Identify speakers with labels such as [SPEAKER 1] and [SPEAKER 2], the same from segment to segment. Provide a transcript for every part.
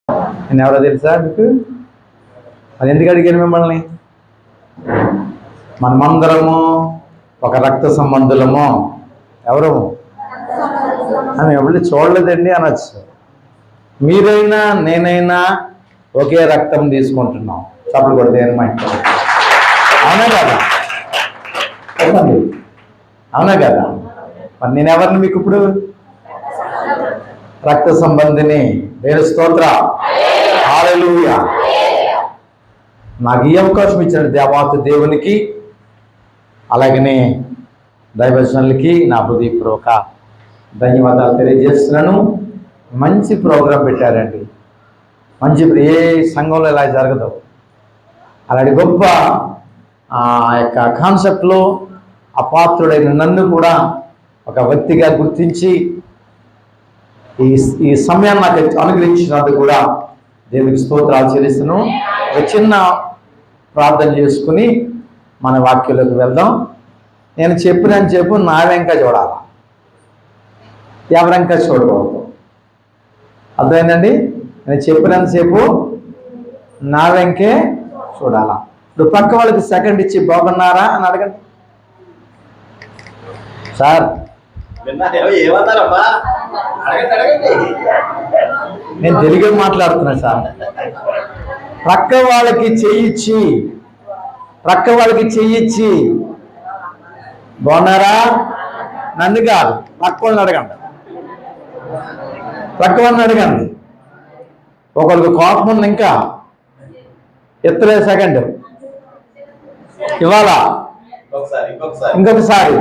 [SPEAKER 1] నేను ఎవరో తెలుసా మీకు? అది ఎందుకు అడిగాను మిమ్మల్ని? మనమందరము ఒక రక్త సంబంధులము. ఎవరు? ఆమె ఎవరు చూడలేదండి అనొచ్చు. మీరైనా నేనైనా ఒకే రక్తం తీసుకుంటున్నాం. చప్పుడు కొడితే మా ఇంట్లో అవునా కదా? చెప్పండి, అవునా కదా? మరి నేను ఎవరిని మీకు ఇప్పుడు? రక్త సంబంధిని. దేవుని స్తోత్ర, హల్లెలూయా. నాకు ఈ అవకాశం ఇచ్చిన దేవాతి దేవునికి, అలాగనే దైవజనులకి నా హృదయపూర్వక ధన్యవాదాలు తెలియజేస్తున్నాను. మంచి ప్రోగ్రాం పెట్టారండి. మంచి, ఏ సంఘంలో ఇలా జరగదు. అలాంటి గొప్ప యొక్క కాన్సెప్ట్లో అపాత్రుడైన నన్ను కూడా ఒక వ్యక్తిగా గుర్తించి ఈ సమయాన్ని నాకు అనుగ్రహించినందుకు కూడా దేవునికి స్తోత్రాలు చెల్లిస్తున్నాను. ఒక చిన్న ప్రార్థన చేసుకుని మన వాక్యంలోకి వెళ్దాం. నేను చెప్పు నా వెంక చూడాలా, ఎవరెంక చూడకూడదు. అర్థమైందండి? నేను చెప్పినంతసేపు నా వెంకే చూడాలా. ఇప్పుడు పక్క వాళ్ళకి సెకండ్ ఇచ్చి బాగున్నారా అని అడగండి. సార్ నేను తెలుగే మాట్లాడుతున్నా సార్. ప్రక్క వాళ్ళకి చెయ్యిచ్చి బాగున్నారా నన్ను కాదు, పక్క వాళ్ళని అడగండి. పక్క వాళ్ళని అడగండి. ఒకరికి కోపం ఉంది, ఇంకా ఎత్తలే సెకండ్ ఇవాళ, ఇంకొకసారి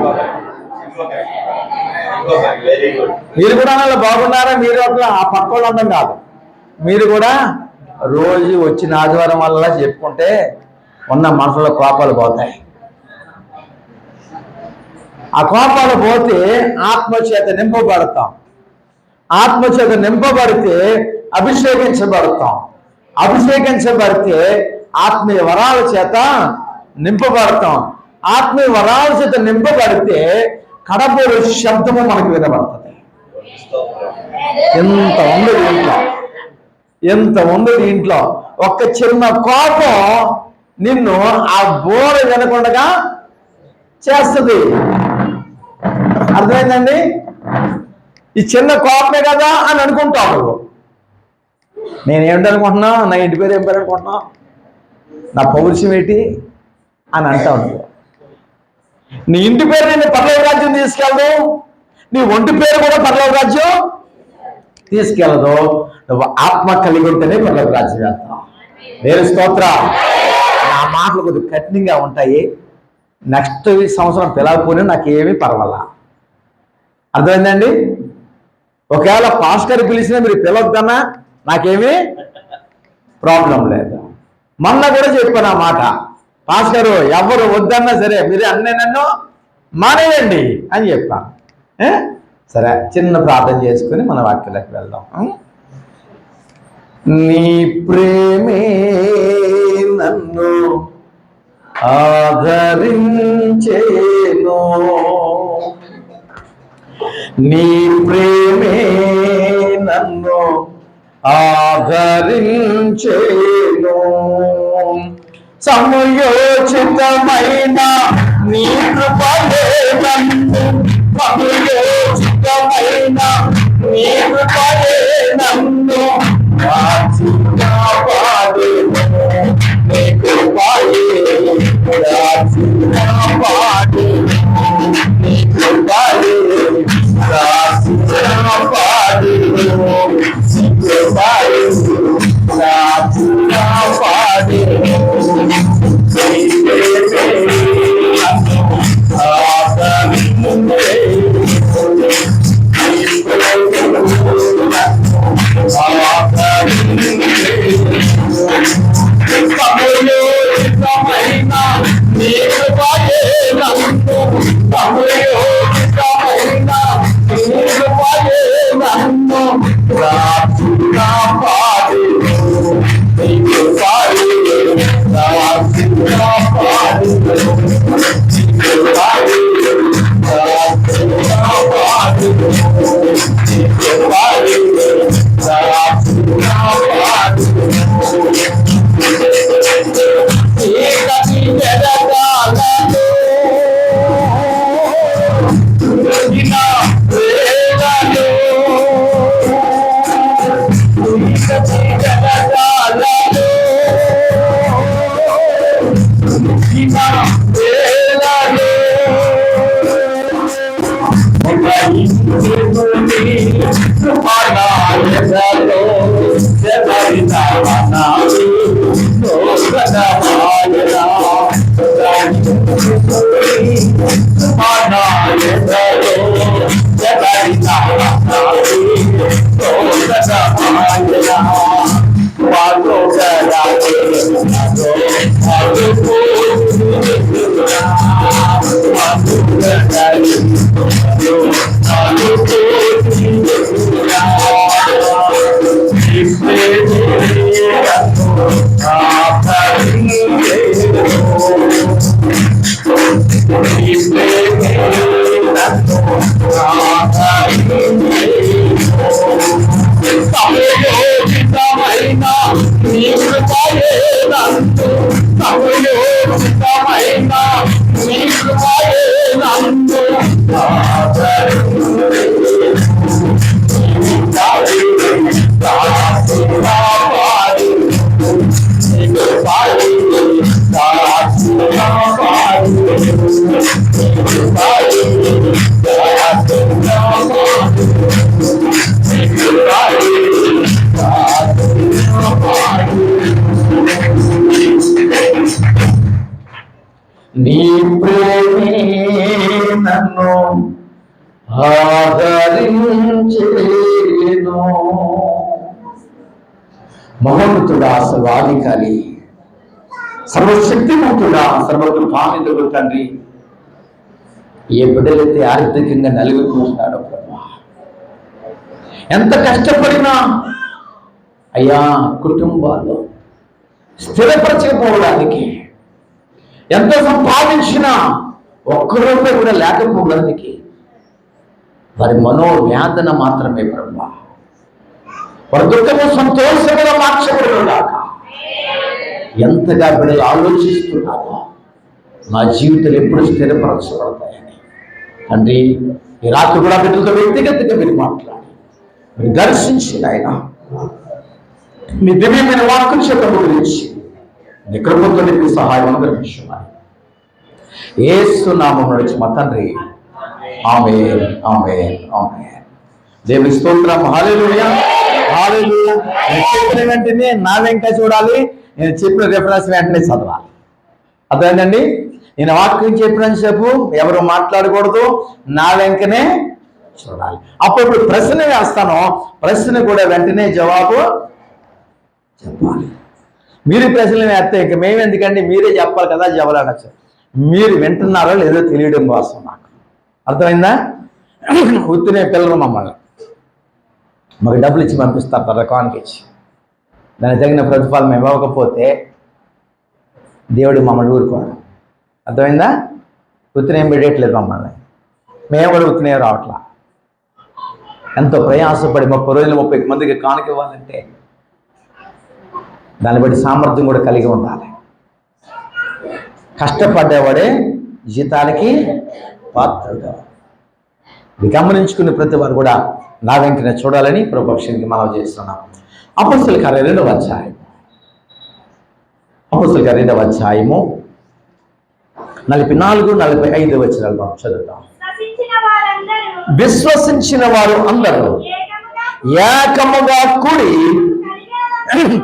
[SPEAKER 1] మీరు కూడా అలా బాగున్నారా? మీరు అట్లా ఆ పక్క వాళ్ళు అందం కాదు. మీరు కూడా రోజు వచ్చిన ఆదివారం వల్ల చెప్పుకుంటే ఉన్న మనసులో కోపాలు పోతాయి. ఆ కోపాలు పోతే ఆత్మచేత నింపబడతాం. ఆత్మచేత నింపబడితే అభిషేకించబడతాం. అభిషేకించబడితే ఆత్మీయ వరాల చేత నింపబడతాం. ఆత్మీయ వరాల చేత నింపబడితే కడపూరు శబ్దము మనకు వినబడుతుంది. ఎంత ఉంది దీంట్లో. ఒక్క చిన్న కోపం నిన్ను ఆ బోర వినకుండా చేస్తుంది. అర్థమైందండి? ఈ చిన్న కోపమే కదా అని అనుకుంటావు. నేనేమిటనుకుంటున్నా? నా ఇంటి పేరు ఏం పేరు అనుకుంటున్నావు? నా పౌరుషం ఏంటి అని అంటావు. నీ ఇంటి పేరు నేను పర్లోక రాజ్యం తీసుకెళ్ళదు. నీ ఒంటి పేరు కూడా పర్లోక రాజ్యం తీసుకెళ్ళదు. నువ్వు ఆత్మ కలిగి ఉంటేనే పర్లోక రాజ్యం వెళ్తావు. దేవుని స్తోత్రం. నా మాటలు కొద్దిగా కఠినంగా ఉంటాయి. నెక్స్ట్ సంవత్సరం పిలవకపోయినా నాకేమీ పర్వాలా. అర్థమైందండి? ఒకవేళ పాస్టర్ పిలిచినా మీరు పిలవద్దన్నా నాకేమీ ప్రాబ్లం లేదు. మొన్న కూడా చెప్పాను ఆ మాట. పాస్టరు ఎవరు వద్దన్నా సరే మీరు అన్నీ నన్ను మానేయండి అని చెప్పాను. సరే, చిన్న ప్రార్థన చేసుకుని మన వాక్యంలోకి వెళ్దాం. నీ ప్రేమే నన్ను ఆదరించేను, నీ ప్రేమే నన్ను ఆదరించేను, సమయోచితమైన నీ కృపలే నన్ను, సమయోచితమైన నీ కృపలే నన్ను కాపాడెను, నీ కృపయే కాపాడెను, నీ కృపయే కాపాడెను, నీ కృపయే కాపాడెను. నీ ప్రేమే నన్ను ఆదరించేను. మహోన్నతుడా, సర్వాధికారి, సర్వశక్తిమంతుడా, సర్వకృపానిధుడు తండ్రి, ఏ బిడ్డలైతే ఆర్థికంగా నలిగిపోతున్నాడో ప్రభా, ఎంత కష్టపడినా అయ్యా కుటుంబాల్లో స్థిరపరచకపోవడానికి, ఎంత సంపాదించినా ఒక్క రూపాయి కూడా లేకపోవడానికి వారి మనోవేదన మాత్రమే ప్రభా, వారి దుఃఖము సంతోషంగా మార్చబడుగాక. ఎంతగా బిడ్డలు ఆలోచిస్తున్నారో నా జీవితాలు ఎప్పుడు స్థిరపరచబడతాయని తండ్రి, ఈ రాత్రి కూడా బిడ్డలతో వ్యక్తిగతంగా మీరు మాట్లాడి మీరు దర్శించి ఆయన మీ దివ్యమైన వాక్యం చెప్పడం గురించి నీ కృపతో నీకు సహాయం అనుగ్రహించున్నాను. యేసు నామమున నడిచి మా తండ్రి, ఆమేన్, ఆమేన్, ఆమేన్. దేవుని స్తోత్రం. హల్లెలూయా, హల్లెలూయా. నేను చెప్పిన వెంటనే నా వెంట చూడాలి, నేను చెప్పిన రిఫరెన్స్ వెంటనే చదవాలి. అర్థమైందండి? నేను వాక్యం చెప్పినంతసేపు ఎవరు మాట్లాడకూడదు, నా వెంకనే చూడాలి. అప్పుడు ప్రశ్న వేస్తాను, ప్రశ్న కూడా వెంటనే జవాబు చెప్పాలి. మీరు ప్రశ్నలు వేస్తే ఇక మేము ఎందుకంటే మీరే చెప్పాలి కదా, జవాబు మీరు వింటున్నారో లేదో తెలియడం కోసం నాకు. అర్థమైందా? ఉత్తినే పిల్లలు మమ్మల్ని మాకు డబ్బులు ఇచ్చి పంపిస్తారు రకానికి ఇచ్చి, దానికి తగిన ప్రతిఫలం మేము ఇవ్వకపోతే దేవుడు మమ్మల్ని ఊరుకోడు. అర్థమైందా? ఉత్తినేం పెట్టట్లేదు మమ్మల్ని, మేము కూడా ఉత్తినే రావట్లా. ఎంతో ప్రయాసపడి 30 రోజులు 30 మందికి కానుక ఇవ్వాలంటే దాన్ని బట్టి సామర్థ్యం కూడా కలిగి ఉండాలి. కష్టపడ్డవాడే జీతాలకి పాత్రుడు. ఇది గమనించుకునే ప్రతి వారు కూడా నా వెంటనే చూడాలని ప్రభుపక్షానికి మనవి చేస్తున్నాం. అపొస్తలుల కార్యాలు 2వ అధ్యాయం, అపొస్తలుల కార్యాలు 2వ అధ్యాయము 44-45 వచనాలు మనం చదువుతాం. విశ్వసించిన వారు అందరూ ఏకముగా కూడి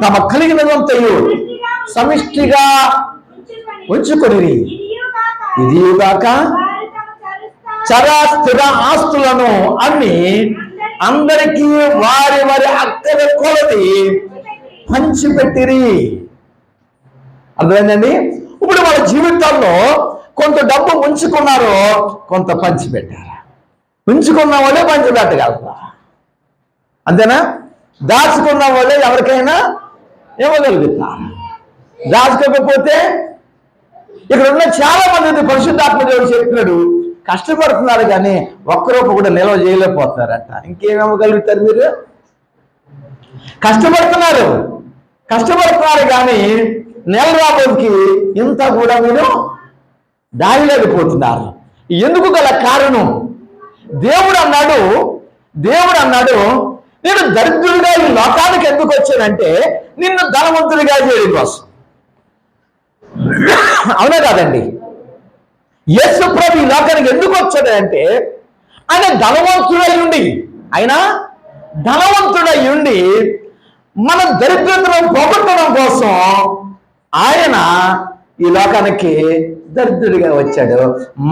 [SPEAKER 1] తమ కలిగినదంతయు సమిష్టిగా ఉంచుకొని ఇదిగాక చరాస్థిర ఆస్తులను అన్ని అందరికీ వారి వారి అక్కర కొలది పంచిపెట్టిరి. అర్థమైందండి? ఇప్పుడు వాళ్ళ జీవితాల్లో కొంత డబ్బు ఉంచుకున్నారు, కొంత పంచిపెట్టారు. ఉంచుకున్న వాళ్ళే పంచిపెట్టగలరా? అంతేనా? దాచుకున్న వాళ్ళే ఎవరికైనా ఇవ్వగలుగుతారు. దాచుకోకపోతే ఇక్కడ ఉన్న చాలా మంది పరిశుద్ధాత్మ దేవుడు చెప్తున్నాడు, కష్టపడుతున్నారు కానీ ఒక్కరూపు కూడా నిల్వ చేయలేకపోతున్నారట. ఇంకేమివ్వగలుగుతారు మీరు? కష్టపడుతున్నారు కానీ నెల రాబోకి ఇంత కూడా మీరు దాయలేకపోతున్నారు. ఎందుకు గల కారణం? దేవుడు అన్నాడు నేను దరిద్రుడిగా ఈ లోకానికి ఎందుకు వచ్చానంటే నిన్ను ధనవంతుడిగా చేయడం కోసం. అవునా కాదండి? యేసు ప్రభు ఈ లోకానికి ఎందుకు వచ్చాడు అంటే ఆయన ధనవంతుడై ఉండి మన దరిద్రతను పోగొట్టడం కోసం ఆయన ఈ లోకానికి దరిద్రుడిగా వచ్చాడు.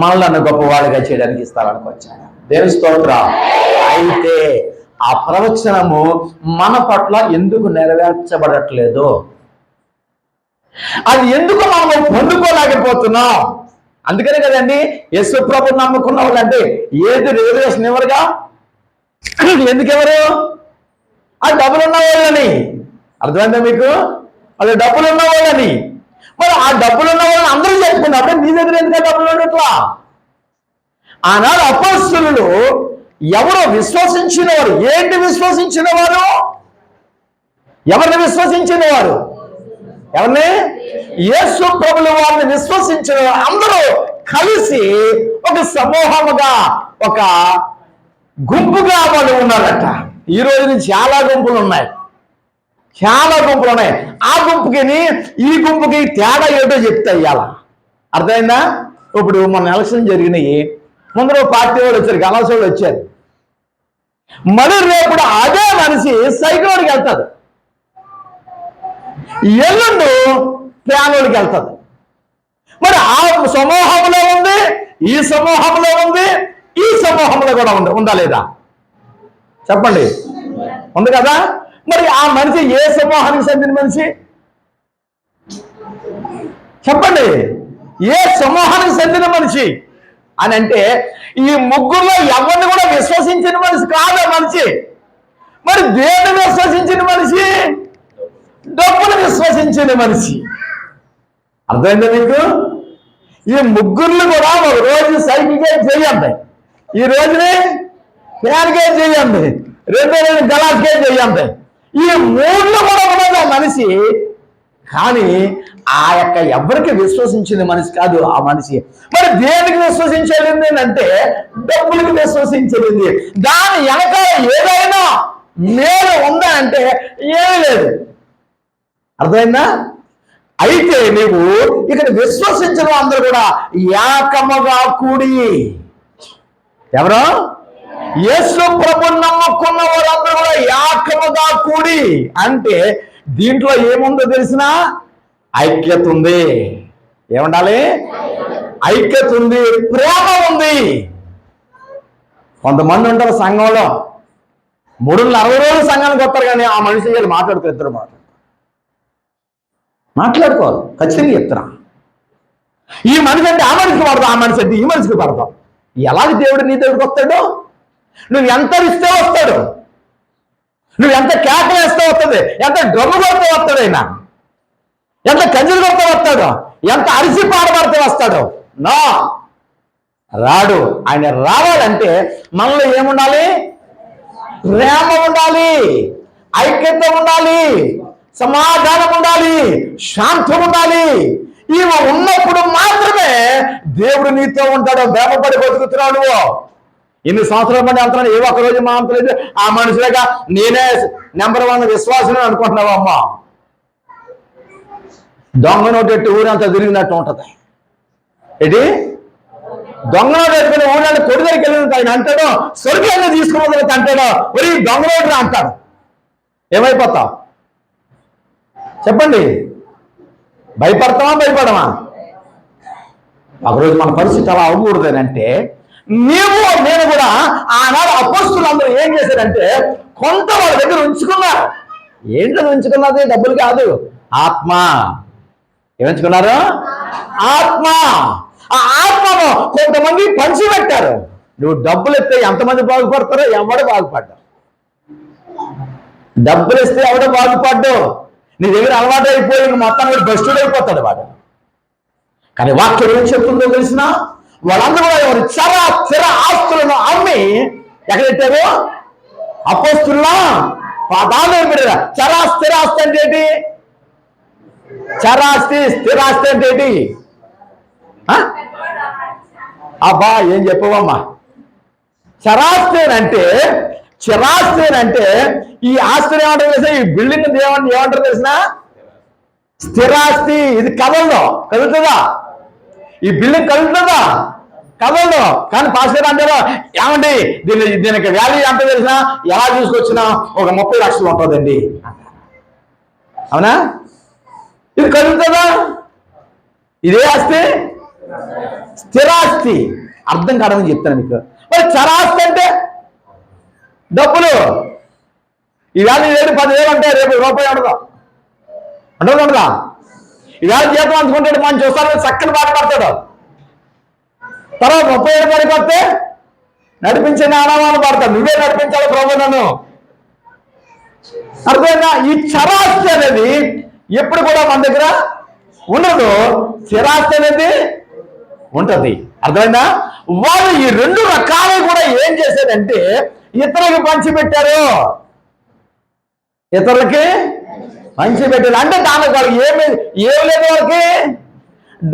[SPEAKER 1] మనలను గొప్పవాడిగా చేయడానికి స్థలానికి వచ్చాడు. దేవుని స్తోత్రం. అయితే ఆ ప్రవచనము మన పట్ల ఎందుకు నెరవేర్చబడట్లేదు? అది ఎందుకు మనం పొందుకోలేకపోతున్నాం? అందుకనే కదండి యేసు ప్రభువుని నమ్ముకున్న వాళ్ళు అంటే ఏది రిజర్వేషన్ ఎవరుగా? ఎందుకు ఎవరు? ఆ డబ్బులు ఉన్న వాళ్ళని. అర్థమైందా మీకు? అది డబ్బులు ఉన్న వాళ్ళని. మరి ఆ డబ్బులు ఉన్న వాళ్ళని అందరూ చెప్పుకున్నారు, నీ దగ్గర ఎందుకంటే డబ్బులు ఉండట్లా? ఆనాడు అపొస్తలులు ఎవరో విశ్వసించిన వారు. ఏంటి విశ్వసించిన వారు? ఎవరిని విశ్వసించిన వారు? ఎవరిని? యేసు ప్రభుల వారిని విశ్వసించిన వారు అందరూ కలిసి ఒక సమూహముగా, ఒక గుంపుగా వాళ్ళు ఉన్నారట. ఈ రోజున చాలా గుంపులు ఉన్నాయి. ఆ గుంపుకి ఈ గుంపుకి తేడా ఏటో చెప్తా ఇవాళ. అర్థమైందా? ఇప్పుడు మన ఎలక్షన్ జరిగినాయి, ముందర పార్టీ వాళ్ళు వచ్చారు, గలాస్ వాళ్ళు వచ్చారు. మరి రేపు అదే మనిషి సైకిల్కి వెళ్తాడు, ఎల్లుండు ప్యానోడికి వెళ్తాడు. మరి ఆ సమూహంలో ఉంది, ఈ సమూహంలో ఉంది, ఈ సమూహంలో కూడా ఉందా లేదా? చెప్పండి. ఉంది కదా? మరి ఆ మనిషి ఏ సమూహానికి చెందిన మనిషి? చెప్పండి. ఏ సమూహానికి చెందిన మనిషి అని అంటే ఈ ముగ్గురులో ఎవరిని కూడా విశ్వసించిన మనిషి కాదు ఆ మనిషి. మరి దేన్ని విశ్వసించిన మనిషి? డబ్బును విశ్వసించిన మనిషి. అర్థమైందా మీకు? ఈ ముగ్గురులు కూడా ఒక రోజు సైకిల్కే చేయండి, ఈ రోజుని ఫ్యాన్కే చేయండి, రెండో రోజు గలాస్కే చేయండి. ఈ మూడులో కూడా ఉన్నది ఆ మనిషి. కానీ ఆ యొక్క ఎవరికి విశ్వసించిన మనిషి కాదు ఆ మనిషి. మరి దేనికి విశ్వసించేది అంటే డబ్బులకు విశ్వసించేది. దాని వెనకాల ఏదైనా మేలు ఉందా అంటే ఏమీ లేదు. అర్థమైందా? అయితే నీవు ఇక్కడ విశ్వసించిన అందరూ కూడా ఏకముగా కూడి, ఎవరో యేసు ప్రభువుని నమ్ముకున్న వారందరూ కూడా ఏకముగా కూడి అంటే దీంట్లో ఏముందో తెలిసిన ఐక్యత ఉంది. ఏముండాలి? ఐక్యత ఉంది, ప్రేమ ఉంది. కొంతమంది ఉంటారు సంఘంలో 360 రోజులు సంఘానికి వస్తారు, కానీ ఆ మనిషి గారు మాట్లాడుతూ ఇద్దరు మాట్లాడుకోవాలి. ఖచ్చితంగా చెప్తున్నా. ఈ మనిషి అంటే ఆ మనిషికి పడతాం, ఆ మనిషి అంటే ఈ మనిషికి పడతాం. ఎలాగ దేవుడు నీ దగ్గరికి వస్తాడు? నువ్వు ఎంత ఇస్తే వస్తాడు, నువ్వు ఎంత కేకలు వేస్తే వస్తుంది, ఎంత డ్రమ్ము కొడితే వస్తాడు, ఆయన ఎంత కంజలు కొడితే వస్తాడు, ఎంత అరిసి పాడబడితే వస్తాడు. నా రాడు. ఆయన రావాలంటే మనలో ఏముండాలి? ప్రేమ ఉండాలి, ఐక్యత ఉండాలి, సమాధానం ఉండాలి, శాంతం ఉండాలి. ఇవి ఉన్నప్పుడు మాత్రమే దేవుడు నీతో ఉంటాడు. భ్రమపడి బతుకుతున్నావు నువ్వు. ఇన్ని సంవత్సరాల పడి వెళ్తున్నాడు, ఏ ఒక్కరోజు మా అంతలేదు. ఆ మనుషులుగా నేనే నెంబర్ 1 విశ్వాసం అనుకుంటున్నావు. అమ్మ దొంగ నోటెట్టి ఊరంతా తిరిగినట్టు ఉంటది. ఏంటి? దొంగ నోటు ఎట్టుకుని ఊరంతా కొడి దగ్గరికి వెళ్ళినట్టు ఆయన అంటాడు, స్వర్గాన్ని తీసుకున్న అంటాడు, ఒరి దొంగ నోటు అంటాడు. ఏమైపోతావు? చెప్పండి. భయపడతామా భయపడమా? ఒకరోజు మన పరిస్థితి అలా అవ్వకూడదంటే నేను కూడా ఆనాడు అపొస్తలులందరూ ఏం చేశారంటే కొంత వాళ్ళ దగ్గర ఉంచుకున్నారు. ఏంటని ఉంచుకున్నది? డబ్బులు కాదు, ఆత్మ. ఏమంచుకున్నారు? ఆత్మ. ఆ ఆత్మను కొంతమంది పంచిపెట్టారు. నువ్వు డబ్బులు ఇస్తే ఎంతమంది బాగుపడతారో ఎవడు బాగుపడ్డా. డబ్బులు ఇస్తే ఎవడో బాగుపడ్డు. నీ దగ్గర అలవాటు అయిపోయి మొత్తం భ్రష్టుడు అయిపోతాడు వాడు. కానీ వాక్యం ఏం చెప్తుందో తెలిసిన వాళ్ళందరూ కూడా ఎవరు స్థిర ఆస్తులను అమ్మి ఎక్కడెట్టారు? అపొస్తలులా పాదాలు పెడతారు. స్థిర ఆస్తి అంటే ఏంటి? స్థిరాస్తి అంటే ఏంటి? అబ్బా ఏం చెప్పవమ్మా? చరాస్తి అంటే స్థిరాస్తి అంటే ఈ ఆస్తిని ఏమంటారు తెలుసా? ఈ బిల్డింగ్ ఏమంటారు తెలిసిన? స్థిరాస్తి. ఇది కదలదు. కదులుతుందా? ఈ బిల్డింగ్ కదులుతుందా? కదలదు. కానీ పాస్టర్ అంటారు, ఏమండి దీనికి వాల్యూ ఎంత తెలిసినా ఎలా చూసుకొచ్చినా ఒక 30 లక్షలు ఉంటుందండి. అవునా? ఇది కదులుతుందా? ఇదే ఆస్తి స్థిరాస్తి. అర్థం కాడమని చెప్తాను మీకు. మరి చరాస్తి అంటే డబ్బులు. ఈవేళ ఏడు 10,000 అంటే రేపు రూపాయి ఉండదు. ఉండదా? ఈవేళ జీతం అందుకుంటాడు, మనం చూస్తాను చక్కని పాట పడతాడు. తర్వాత 30 ఏళ్ళు పడిపోతే నడిపించే ఆనవాళ్ళు పడతాడు. నువ్వే నడిపించాలి ప్రభు నన్ను. అర్థమైందా? ఈ చరాస్తి అనేది ఎప్పుడు కూడా మన దగ్గర ఉండదు. స్థిరాస్తి అనేది ఉంటది. అర్థమైందా? వాళ్ళు ఈ 2 రకాలు కూడా ఏం చేశారంటే ఇతరులకు పంచిపెట్టారు. ఇతరులకి పంచిపెట్టారు అంటే దానికి వాళ్ళకి ఏం లేదు. వాళ్ళకి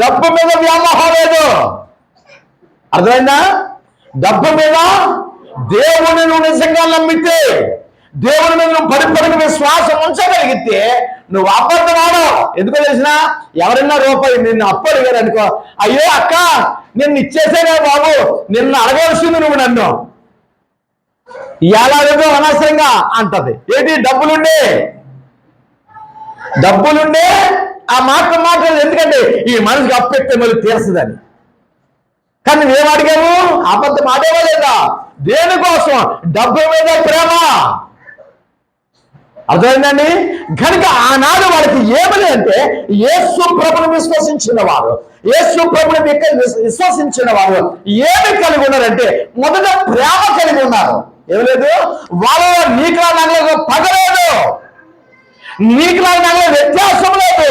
[SPEAKER 1] డబ్బు మీద వ్యామోహం లేదు. అర్థమైందా? డబ్బు మీద దేవుని నువ్వు నిజంగా నమ్మితే, దేవుని మీద నువ్వు పరిపూర్ణ విశ్వాసం ఉంచగలిగితే నువ్వు అబద్ధం ఆడవు. ఎందుకో తెలిసిన? ఎవరైనా రూపాయి నిన్ను అప్పు అడిగారు అనుకో, అయ్యో అక్క నిన్ను ఇచ్చేసేనే బాబు, నిన్ను అడగవలసింది నువ్వు నన్ను ఎలాగో అనవసరంగా అంటది. ఏంటి? డబ్బులుండే ఆ మాట్లాడదు. ఎందుకంటే ఈ మనిషికి అప్పు ఎత్తే మళ్ళీ తీర్చదని. కానీ నువ్వేం అడిగావు? అబద్ధం ఆడేవా లేదా? దేనికోసం? డబ్బు మీద ప్రేమ. అర్థమైందండి? కనుక ఆనాడు వాడికి ఏమని అంటే యేసు ప్రభుని విశ్వసించిన వారు, యేసు ప్రభుని విశ్వసించిన వారు ఏమి కలిగి ఉన్నారంటే మొదట ప్రేమ కలిగి ఉన్నారు. ఏమి లేదు? వాళ్ళలో నీకులా నగలకు పగలేదు, నీకులా నగల వ్యత్యాసం లేదు.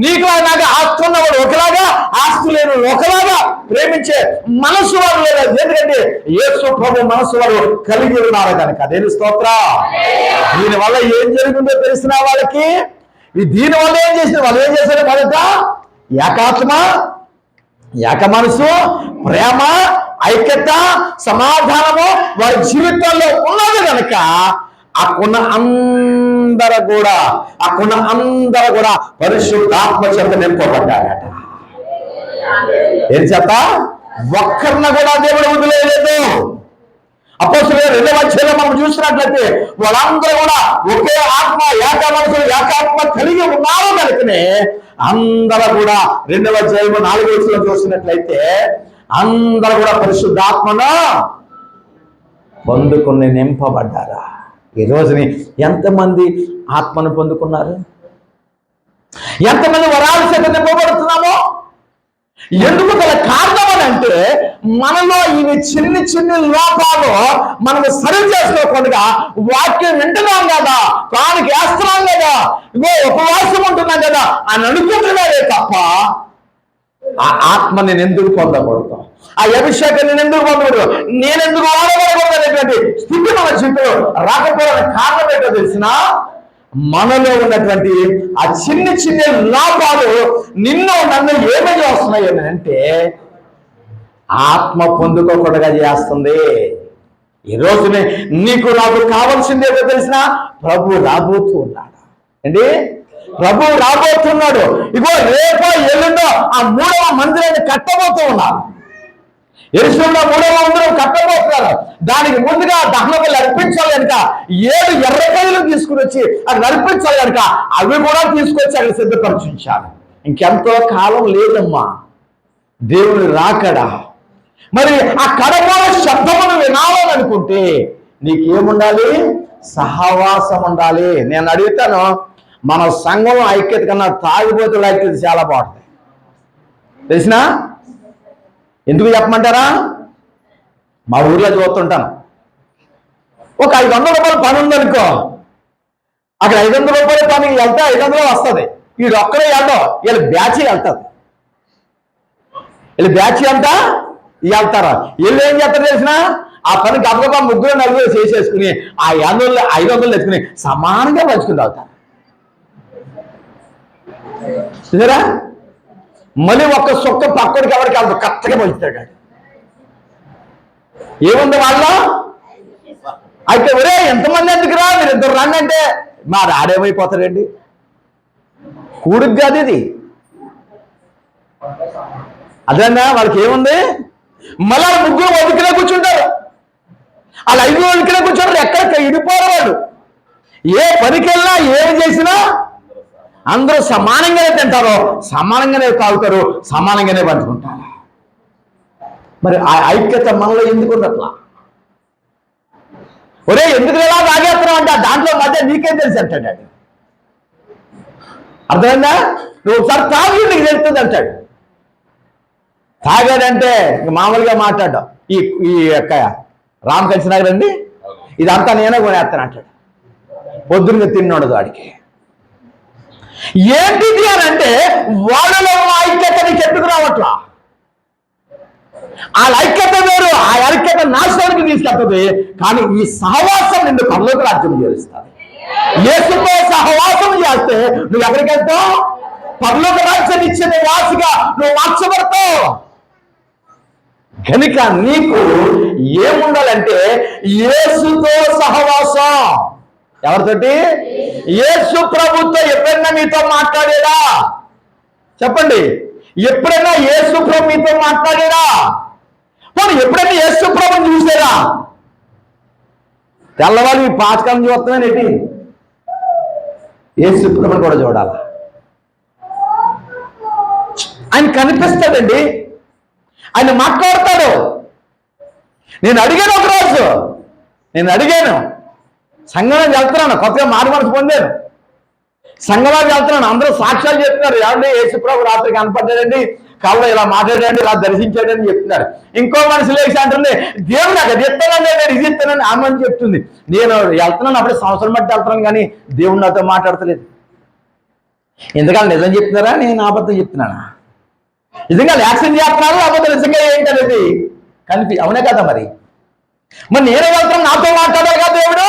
[SPEAKER 1] నీకులా నగ ఆస్తి ఉన్నవాడు ఒకలాగా, ఆస్తి లేని ఒకలాగా ప్రేమించే మనసు వారు లేదు. ఎందుకంటే యేసు ప్రభు మనసు వారు కలిగి ఉన్నారు కనుక. అదేని స్తోత్ర. దీనివల్ల ఏం జరిగిందో తెలిసిన వాళ్ళకి, దీనివల్ల ఏం చేసిన వాళ్ళు ఏం చేశారు? మొదట ఏకాత్మ, ఏక మనసు, ప్రేమ, ఐక్యత, సమాధానము వారి జీవితంలో ఉన్నది కనుక అక్కున్న అందరూ కూడా పరిశుద్ధాత్మ చేత నింపబడ్డారట. ఏం చేత? ఒక్కరిన కూడా దేవుడు వదిలేయలేదు. అపోస్తలుల 2వ అధ్యాయంలో మనం చూసినట్లయితే వాళ్ళందరూ కూడా ఒకే ఆత్మ, ఏక మనసు, ఏకాత్మ కలిగి ఉన్నారు కనుకనే అందరూ కూడా 2వ అధ్యాయం 4వ వచనంలో చూసినట్లయితే అందరూ కూడా పరిశుద్ధాత్మను పొందుకుని నింపబడ్డారా. ఈ రోజుని ఎంతమంది ఆత్మను పొందుకున్నారు? ఎంతమంది వరాల చేత నింపబడుతున్నామో? ఎందుకు గల కారణం అని అంటే మనలో ఇవి చిన్ని లోపాలు మనము సరి చేసుకోకుండా వాక్యం వింటున్నాం కదా, ప్రాణికి వేస్తున్నాం కదా, ఇగో ఉపవాసం ఉంటున్నాం కదా అని అనుకుంటున్నారే తప్ప ఆ ఆత్మ నేను ఎందుకు పొందకూడదు, ఆ అభిషేకం నేను ఎందుకు పొందకూడదు, నేనెందుకు వాడబడకూడదు అనేటువంటి స్థితి మన చుట్టూ రాకపోవడానికి కారణం ఏంటో తెలిసిన? మనలో ఉన్నటువంటి ఆ చిన్ని లోపాలు నిన్ను నన్ను ఏమేమి వస్తున్నాయి అని అంటే ఆత్మ పొందుకోకుండా చేస్తుంది. ఈ రోజునే నీకు నాకు కావాల్సిందేదో తెలిసిన? ప్రభు రాబోతూ ఉన్నాడు అండి. ప్రభు రాబోతున్నాడు. ఇగో రేపో ఎల్లుండో ఆ 3వ మందిరాన్ని కట్టబోతూ ఉన్నారు. యెరూషలేములో 3వ మందిరం కట్టబోతున్నారు. దానికి ముందుగా దహనబలి అర్పించాలి కనుక 7 ఎర్రకాయలు తీసుకుని వచ్చి అక్కడ అర్పించాలి కనుక అవి కూడా తీసుకొచ్చి అక్కడ సిద్ధపరిచించాలి. ఇంకెంతో కాలం లేదమ్మా దేవుని రాకడా. మరి ఆ కడపల శబ్దమును వినాలనుకుంటే నీకేముండాలి? సహవాసం ఉండాలి. నేను అడుగుతాను, మన సంఘం ఐక్యత కన్నా తాగిపోతుల ఐక్యత చాలా బాగుంటుంది తెలిసినా? ఎందుకు చెప్పమంటారా? మా ఊర్లో చూస్తుంటాను, ఒక 500 రూపాయలు పని ఉందనుకో, అక్కడ 500 రూపాయల పని వెళ్తే 500 వస్తుంది. వీడు ఒక్కడే వెళ్తాం, వీళ్ళు బ్యాచ్ వెళ్తుంది. వీళ్ళు బ్యాచ్ అంతా వెళ్తారా? వీళ్ళు ఏం చేస్తారు తెలిసిన? ఆ పని గబగబా 3-4 చేసేసుకుని ఆ 500 తెచ్చుకుని సమానంగా పంచుకుని అవుతారు. చూసారా? మళ్ళీ ఒక్క సొక్క పక్కడికి ఎవరికి వెళ్తారు, కరెక్ట్గా పంచుతాడు. ఏముంది వాళ్ళ? అయితే ఒరే ఎంతమంది ఎందుకురా, మీరు ఇద్దరు రండి అంటే మా ఆడేమైపోతారండి. కూడుకు కాదు ఇది. అదన్నా వాళ్ళకి ఏముంది, మళ్ళీ ముగ్గురు వదిలికనే కూర్చుంటారు, వాళ్ళు 5 వదిలికనే కూర్చుంటారు. ఎక్కడ ఇడిపోరు వాళ్ళు. ఏ పనికెళ్ళినా ఏం చేసినా అందరూ సమానంగానే తింటారు, సమానంగానే తాగుతారు, సమానంగానే పంచుకుంటారు. మరి ఆ ఐక్యత మనలో ఎందుకు ఉన్నట్లా? ఒరే ఎందుకు ఎలా తాగేస్తున్నావు అంటే దాంట్లో మధ్య నీకేం తెలుసు అంటాడు. అర్థమైందా? నువ్వు ఒకసారి తాగి నీకు తెలుస్తుంది అంటాడు. తాగాడంటే మామూలుగా మాట్లాడడం. ఈ యొక్క రామకృష్ణ నగర్ అండి, ఇదంతా నేనే కొనేస్తాను అంటాడు. పొద్దున్న తిన్నాడు వాడికి. ఏంటిది అని అంటే వాళ్ళలో ఐక్యత నీకు ఎందుకు రావట్లా? ఆ ఐక్యత వేరు, ఆ ఐక్యత నాశనానికి తీసుకెళ్తుంది. కానీ ఈ సహవాసం నిన్ను పరలోక రాజ్యం చేస్తుంది. యేసుతో సహవాసం చేస్తే నువ్వు ఎక్కడికి వెళ్తావు? పరలోక రాజ్యం ఇచ్చిన వాసిగా నువ్వు మార్చబడతావు. కనుక నీకు ఏముండాలంటే యేసుతో సహవాసం. ఎవరితోటి? యేసు ప్రభుతో. ఎప్పుడైనా మీతో మాట్లాడాడా? చెప్పండి, ఎప్పుడైనా యేసు ప్రభు మీతో మాట్లాడాడా? పోనీ ఎప్పుడైనా యేసు ప్రభుని చూసారా? తెల్లవాళ్ళు ఈ పాతకాలం చూస్తున్నానేటి, యేసు ప్రభుని కూడా చూడాలి. ఆయన కనిపిస్తాడండి, ఆయన మాట్లాడతాడు. నేను అడిగాను ఒకరోజు, సంఘంలోకి వెళ్తున్నాను, కొత్తగా మారు మనసు పొందాను, సంఘంలోకి వెళ్తున్నాను. అందరూ సాక్ష్యాలు చెప్తున్నారు. ఏమంటే యేసుప్రభు రాత్రి కనపడ్డాడండి, కళ్ళలో ఇలా మాట్లాడాడండి, ఇలా దర్శించాడని చెప్తున్నారు. ఇంకో మనిషి లేచి అంటుంది, దేవుడు నాకు అది ఇస్తానండి, నేను ఇది ఇస్తానని ఆమె అని చెప్తుంది. నేను వెళ్తున్నాను, అప్పుడే సంవత్సరం బట్టి వెళ్తున్నాను, కానీ దేవుడు నాతో మాట్లాడతలేదు. ఎందుకంటే నిజం చెప్తున్నారా, నేను అబద్ధం చెప్తున్నానా? నిజంగా యాక్షన్ చేస్తున్నారా, అబద్ధం నిజంగా ఏంటనేది అవునే కదా. మరి నేనే వెళ్తున్నాను, నాతో మాట్లాడాలి కదా దేవుడు,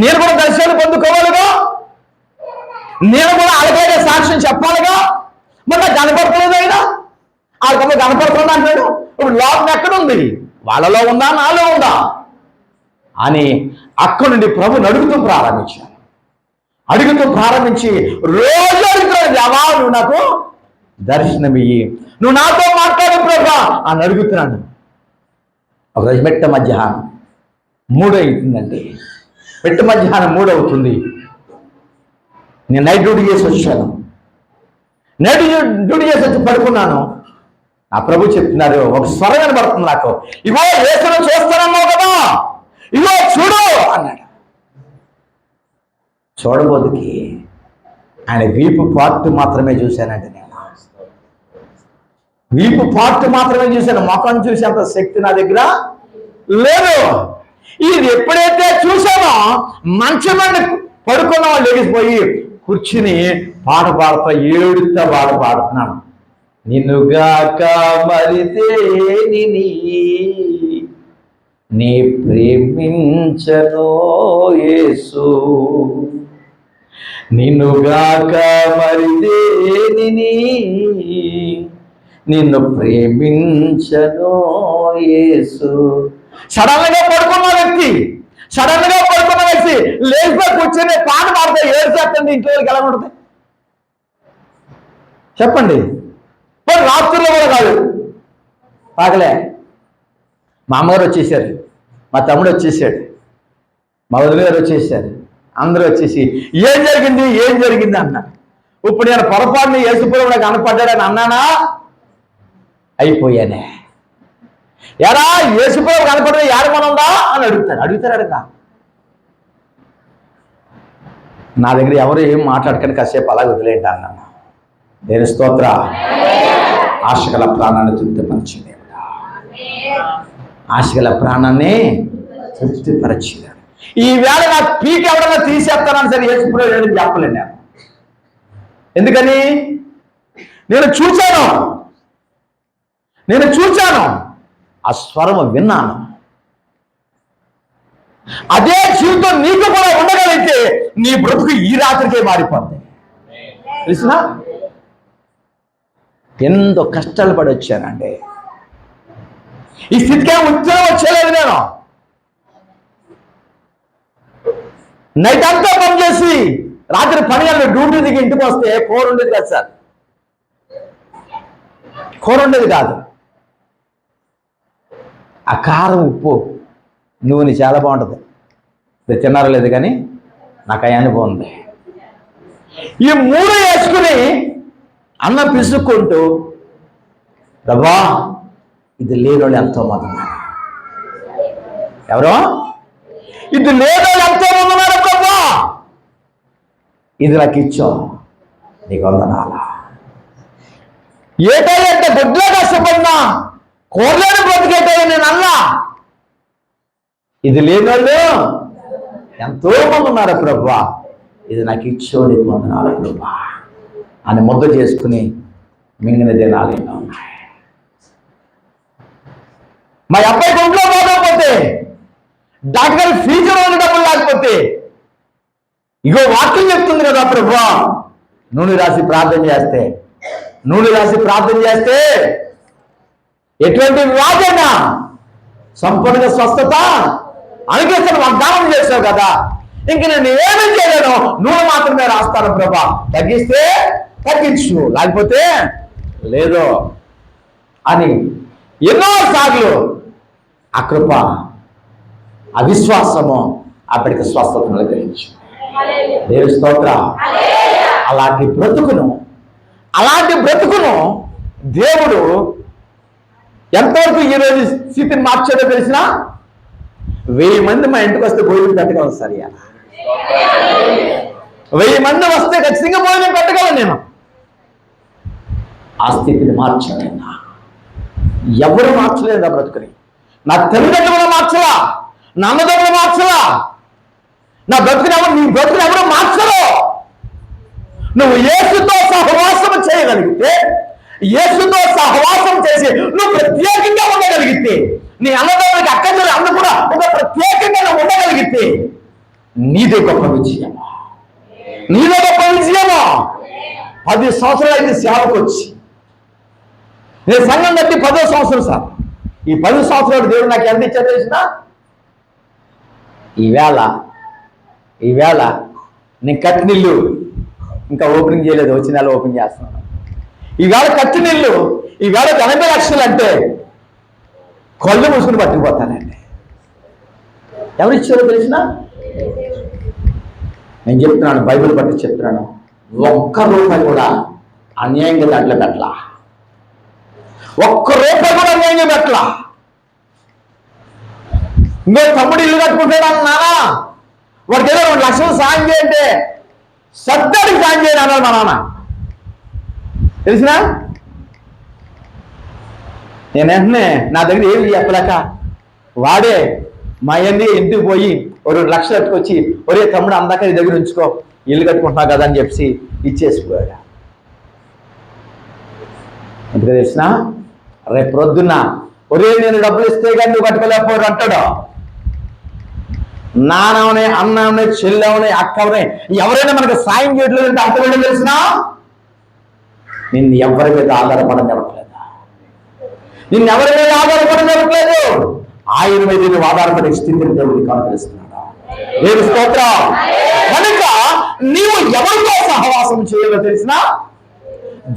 [SPEAKER 1] నేను కూడా దర్శనాలు పొందుకోవాలిగా, నేను కూడా అలాగే సాక్ష్యం చెప్పాలిగా. మరి నాకు కనపడలేదు, అయినా వాళ్ళకమ్మ కనపడుతుంది అంటాడు. ఇప్పుడు లోపం ఎక్కడుంది? వాళ్ళలో ఉందా, నాలో ఉందా అని అక్కడి నుండి ప్రభుని అడుగుతూ ప్రారంభించి రోజు అడుగుతున్నాడు, దేవా నువ్వు నాకు దర్శనమియ్యి, నువ్వు నాతో మాట్లాడు ప్రభా అని అడుగుతున్నాను. ఒకరోజు మెట్ట మధ్యాహ్నం 3 అవుతుందండి, మెట్ట మధ్యాహ్నం 3 అవుతుంది. నేను నైట్ డ్యూటీ చేసి వచ్చాను. నైట్ డ్యూటీ చేసి వచ్చి పడుకున్నాను. ఆ ప్రభు చెప్తున్నారు, ఒక స్వరం కనబడుతుంది నాకు, ఇగో యేసును చూస్తానన్నావు కదా, ఇగో చూడు అన్నాడు. చూడబోదుకి ఆయన వీపు పార్ట్ మాత్రమే చూశానండి. నేను వీపు పార్ట్ మాత్రమే చూశాను, ముఖం చూసేంత శక్తి నా దగ్గర లేదు. ఇది ఎప్పుడైతే చూసానో మంచం మీద పడుకున్న వాళ్ళు లెగిసిపోయి కూర్చుని పాట పాడుతా, ఏడుతా పాట పాడుతున్నాను. నిన్నుగాక మరితే నీ ప్రేమించను యేసు, నిన్నుగాక మరితే నిన్ను ప్రేమించను యేసు. సడన్ గా పడుకున్న వ్యక్తి లేచిపోయి కూర్చొని పాట పాడితే ఏడ్చేస్తుంది. ఇంట్లో ఎలా ఉంటుంది చెప్పండి? మరి రాత్రుల్లో కూడా కాదు, పాగలే. మా అమ్మగారు వచ్చేసారు, మా తమ్ముడు వచ్చేసాడు, మా వదిన గారు వచ్చేసారు. అందరూ వచ్చేసి ఏం జరిగింది అన్నారు. ఇప్పుడు నేను పొరపాటుని యేసుప్రభు నాకు కనపడ్డాడని అన్నానా? అయిపోయానే. ఎరా యేసుప్రభు కనపడే ఏడమనుందా అని అడుగుతారు. నా దగ్గర ఎవరు ఏం మాట్లాడకండి, కాసేపు అలా వదిలేండి అన్నాను. నేను స్తోత్ర. ఆశగల ప్రాణాన్ని తృప్తిపరిచింది, ఆశగల ప్రాణాన్ని తృప్తిపరిచింది. ఈ వేళ నా పీక్ ఎవడన్నా తీసేస్తానని సరే యేసుప్రభు చెప్పలేను నేను. ఎందుకని? నేను చూచాను, ఆ స్వరము విన్నాను. అదే జీవితం నీకు కూడా ఉండగలిగితే నీ బ్రతుకు ఈ రాత్రికే మారిపోద్ది. తెలిసినా? ఎంతో కష్టాలు పడి వచ్చానండి. ఈ స్థితికే ఉద్యోగం వచ్చేలేదు నేను. నైట్ అంతా పని చేసి రాత్రి 12 డ్యూటీ దిగి ఇంటికి వస్తే కూర ఉండేది కాదు సార్, కూర ఉండేది కాదు. ఆ కారం, ఉప్పు, నూనె చాలా బాగుంటుంది. ఇది తిన్నారో లేదు కానీ నాకు అయ్యాన్ని బాగుంది. ఈ 3 వేసుకుని అన్నం పిసుక్కుంటూ, ప్రభా ఇది లేనోళ్ళు ఎంతోమంది ఉన్నారు. ఎవరో ఇది లేనోళ్ళు ఎంతోమంది ఉన్నారు ప్రభా, ఇది నాకు ఇచ్చావు, నీకు వందనాలా. ఏటైతే గుడ్లో కష్టపడినా కూరలేని బ్రతికేటో నేను అన్నా, ఇది లేనోళ్ళు ఎంతో మంది ఉన్నారు ప్రభా, ఇది నాకు ఇచ్చో నీకు వందనాలు ప్రభా అని ముద్ద చేసుకుని మింగిన దినాలు ఎన్నో ఉన్నాయి. మా అబ్బాయికి ఒంట్లో బాగోకపోతే, డాక్టర్ ఫీజు డబ్బులు లేకపోతే, ఇగో వాక్యం చెప్తుంది కదా ప్రభా, నూనె రాసి ప్రార్థన చేస్తే ఎటువంటి వ్యాధైనా సంపూర్ణ స్వస్థత అనుగ్రహించిన వాగ్దానం చేశావు కదా, ఇంక నేను ఏమీ చేయలేను, నూనె మాత్రమే రాస్తాను ప్రభా, తగ్గిస్తే తగ్గించు, లేకపోతే లేదో అని ఎన్నోసార్లు ఆ కృప, ఆ విశ్వాసము అప్పటికి స్వస్థతను గ్రహించు. దేవుని స్తోత్రం. అలాంటి బ్రతుకును దేవుడు ఎంతవరకు ఈరోజు స్థితిని మార్చాడో తెలిసినా, 1000 మంది మా ఇంటికి వస్తే భోజనం పెట్టగలను సార్. 1000 మంది వస్తే ఖచ్చితంగా భోజనం పెట్టగలను నేను. ఆ స్థితిని మార్చాడైనా. ఎవరు మార్చలేదు ఆ బ్రతుకుని. నా తల్లిదండ్రులు మార్చలా, నా అన్నదమ్ములు మార్చలా, నా బ్రతుకుని నీ బ్రతుకుని ఎవరు మార్చరు. నువ్వు యేసుతో సహవాసం చేయగలిగితే, యేసుతో సహవాసం చేసి నువ్వు ప్రత్యేకంగా ఉండగలిగితే, నీ అన్నదమ్ములకి అక్కచెల్లి అన్న కూడా ఒక ప్రత్యేకంగా నువ్వు ఉండగలిగితే, నీదే గొప్ప విజయము. 10 సంవత్సరాలు అయితే సేవకు వచ్చి, నేను సంఘం కట్టి 10వ సంవత్సరం సార్. ఈ 10 సంవత్సరాలు దేవుడు నాకు ఎంత ఇచ్చారో తెలిసినా, ఈవేళ నేను కట్టిన ఇల్లు ఇంకా ఓపెనింగ్ చేయలేదు, వచ్చే నెల ఓపెన్ చేస్తున్నాను. ఈవేళ కట్టిన ఇల్లు ఈవేళ 80 లక్షలు అంటే కళ్ళు మూసుకుని పట్టుకుపోతానండి. ఎవరిచ్చారో తెలిసినా, నేను చెప్తున్నాను, బైబిల్ బట్టి చెప్తున్నాను, ₹1 కూడా అన్యాయంగా దాంట్లో పెట్టలా. ₹1 కూడా అన్యాయంగా పెట్టలా. ఇంకో తమ్ముడు ఇల్లు కట్టుకుంటాడు అన్నానా, వాడికి ఏదో 2 లక్షలు సాయం చేయంటే సత్తానికి సాయం చేయను అన్నాడు మా నాన్న. తెలిసినా, నేను వెంటనే నా దగ్గర ఏమి చెప్పలేక వాడే మా అయ్యని ఇంటికి పోయి 2 లక్షలు కట్టుకొచ్చి, ఒరే తమ్ముడు అందాక నీ దగ్గర ఉంచుకో, ఇల్లు కట్టుకుంటున్నావు కదా అని చెప్పి ఇచ్చేసిపోయాడు. ఎందుకు తెలిసిన, రేపు ప్రొద్దున్న ఒరే నేను డబ్బులు ఇస్తే కానీ నువ్వు కట్టుకోలేకపోరు అంటాడు. నాన్నవనే, అన్నవనే, చెల్లెవనే, అక్కవనే ఎవరైనా మనకు సాయం చేయట్లేదు అంటే అర్థం ఏంటో తెలిసినా, నిన్ను ఎవరి మీద ఆధారపడనివ్వట్లేదు, ఆయన మీద నువ్వు ఆధారపడే స్థితిని దేవుడికి కనుకరిస్తున్నాడు. దేవుని స్తోత్రం. కనుక నీవు ఎవరితో సహవాసం చేయాలో తెలిసినా,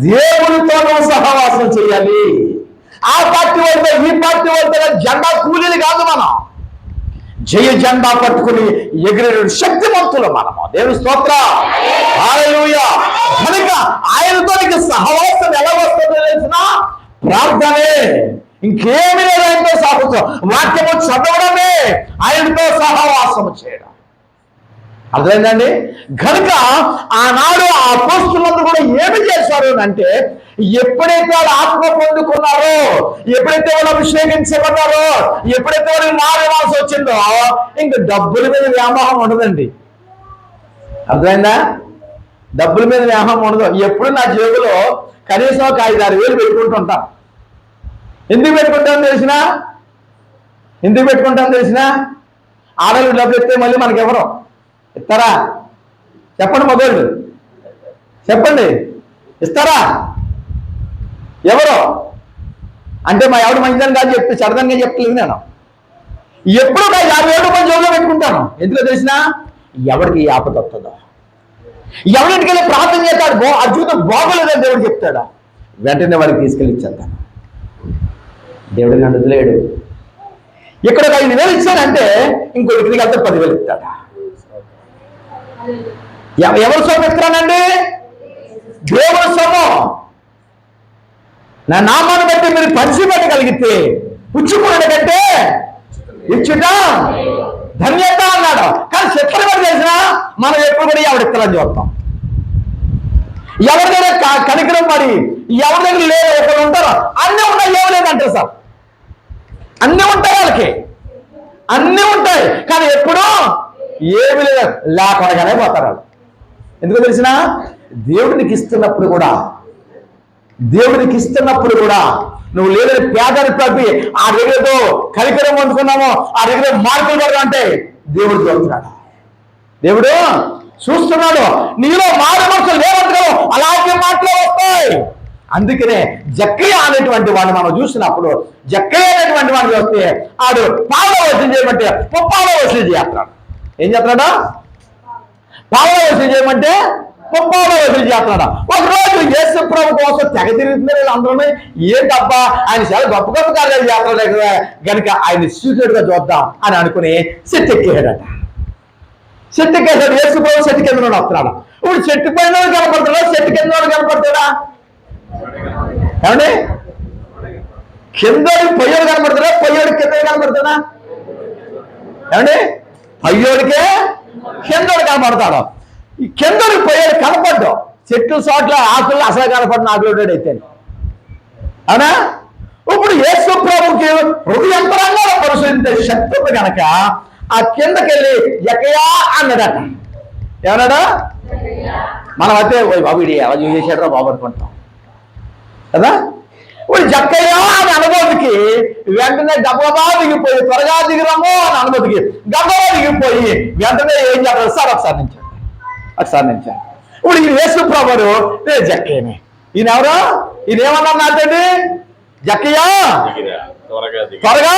[SPEAKER 1] దేవునితో సహవాసం చేయాలి. ఆ పార్టీ వాళ్ళతో ఈ పార్టీ వాళ్ళతో జెండా కూలీలు కాదు, మనం జయ జెండా పట్టుకుని ఎగిరే శక్తిమంతులు మనము. దేవుని స్తోత్రం. హల్లెలూయా. కనుక ఆయనతో నీకు సహవాసం ఎలా వస్తుందో తెలిసిన, ప్రార్థనే, ఇంకేమీ లేదు. ఆయనతో సహవాసం, వాక్యము చదవడమే, ఆయనతో సహవాసం చేయడం. అర్థమైందండి. కనుక ఆనాడు ఆ అపోస్తలులందరూ కూడా ఏమి చేశారు అంటే, ఎప్పుడైతే వాళ్ళు ఆత్మ పొందుకున్నారో, ఎప్పుడైతే వాళ్ళు అభిషేకించబడ్డారో, ఎప్పుడైతే వాళ్ళు మారవాల్సి వచ్చిందో, ఇంక డబ్బుల మీద వ్యామోహం ఉండదండి. అర్థమైందా? డబ్బుల మీద వ్యామోహం ఉండదు. ఎప్పుడు నా జేబులో కనీసం ఒక 5-6 వేలు పెట్టుకుంటుంటాం. ఎందుకు పెట్టుకుంటామని తెలిసినా, ఆడవాళ్ళు డబ్బులు ఇస్తే మళ్ళీ మనకి ఎవరు ఇస్తారా? చెప్పండి, మగవాళ్ళు చెప్పండి, ఇస్తారా? ఎవరు అంటే మా ఎవడు మంచిదని కాదు, చెప్తే సరదంగా చెప్తలేదు. నేను ఎప్పుడు 50,000 రూపాయలు జోబులో పెట్టుకుంటాను. ఎందుకో తెలిసినా, ఎవరికి ఈ ఆపద వస్తుందో, ఎవరింటికి వెళ్ళి ప్రార్థన చేస్తాడు, ఆ జీవితం బాగోలేదని దేవుడు చెప్తాడా, వెంటనే వాడికి తీసుకెళ్ళి ఇచ్చేద్దాను. దేవుడు నన్ను వదిలేడు. ఇక్కడ 5,000 ఇచ్చానంటే ఇంకొకటి వెళ్తే 10,000 ఇస్తాడా. ఎవరు సొమ్ము ఇస్తున్నానండి? దేవుడు సొమ్ము. నా నామాన్ని బట్టి మీరు పంచిపెట్టగలిగితే పుచ్చుకున్నాడు కంటే ఇచ్చుట ధన్యత అన్నాడు. కానీ శత్రువు కూడా చేసినా మనం ఎప్పుడు కూడా ఎవడిస్తాలని చూస్తాం. ఎవరి దగ్గర కనికరం పడి ఎవరి దగ్గర లేదు, ఒకరు ఉంటారు అన్నీ ఉన్నాయి, ఏమి లేదంటారు సార్. అన్నీ ఉంటాయి, వాళ్ళకి అన్నీ ఉంటాయి, కానీ ఎప్పుడూ ఏమి లేదు, లేకుండానే పోతారు వాళ్ళు. ఎందుకు తెలిసిన, దేవుడికి ఇస్తున్నప్పుడు కూడా నువ్వు లేదని పేదరి తప్పి ఆ దగ్గరతో కనికరం పొందుకున్నాము, ఆ దగ్గర మార్పులు పడడం అంటే దేవుడు చూస్తున్నాడు. దేవుడు చూస్తున్నాడు. నీలో మారు మనసు లేవంటారు, అలాగే మాటలు వస్తాయి. అందుకనే జక్కయ్య అనేటువంటి వాడిని మనం చూసినప్పుడు, జక్కయ్య అనేటువంటి వాడిని వస్తే ఆడు పాల వసూలు చేయమంటే పుప్పాల వసూలు చేస్తున్నాడు. ఏం చేస్తున్నాడు? పాల వసూలు చేయమంటే పుప్పాల వసూలు చేస్తున్నాడు. ఒకరోజు యేసు ప్రభు కోసం తెగ తిరుగుతున్నారు అందరూ. ఏంటబ్బా ఆయన చాలా గొప్ప గొప్ప కార్యాలు చేస్తున్నాడు కనుక ఆయన సీక్రెట్ గా చూద్దాం అని అనుకుని చెట్టు ఎక్కేసాడట. చెట్టు ఎక్కేసాడు. యేసు ప్రభు చెట్టు కింద వస్తున్నాడు. ఇప్పుడు చెట్టు పైన కనపడతాడా, చెట్టు కింద కనపడతాడా? ఏమండి, కింద పొయ్యోడు కనపడతాడా, పొయ్యోడు కింద కనపడతాడా? ఏమండి, పొయ్యోడికే కిందోడు కనపడతాడు. ఈ కిందోడు పొయ్యోడు కనపడ్డావు. చెట్లు చోట్ల ఆకులు అసలు కనపడిన ఆకులు అయితే అవునా? ఇప్పుడు యేసు ప్రభుకి హృదయంతరంగా పరిశీలించే శక్తి ఉంది కనుక ఆ కిందకెళ్ళి జక్కయ్యా అన్నాడట. ఏమన్నాడా? మనం అయితే బాబు ఇది చేసాడరా బాబు అనుకుంటాం కదా. ఇప్పుడు జక్కయ్య అని అనుభూతికి వెంటనే గబగబా దిగిపోయి, త్వరగా దిగిరాము అని అనుభూతికి గబగబా దిగిపోయి వెంటనే ఏం చేస్తారు, సార్ ఒకసారి నుంచండి. ఇప్పుడు ఈ యేసు ప్రభుడు నేను జక్కయ్యని. ఈయన ఎవరు? ఈయన ఏమన్నా నాటండి, జక్కయ్య త్వరగా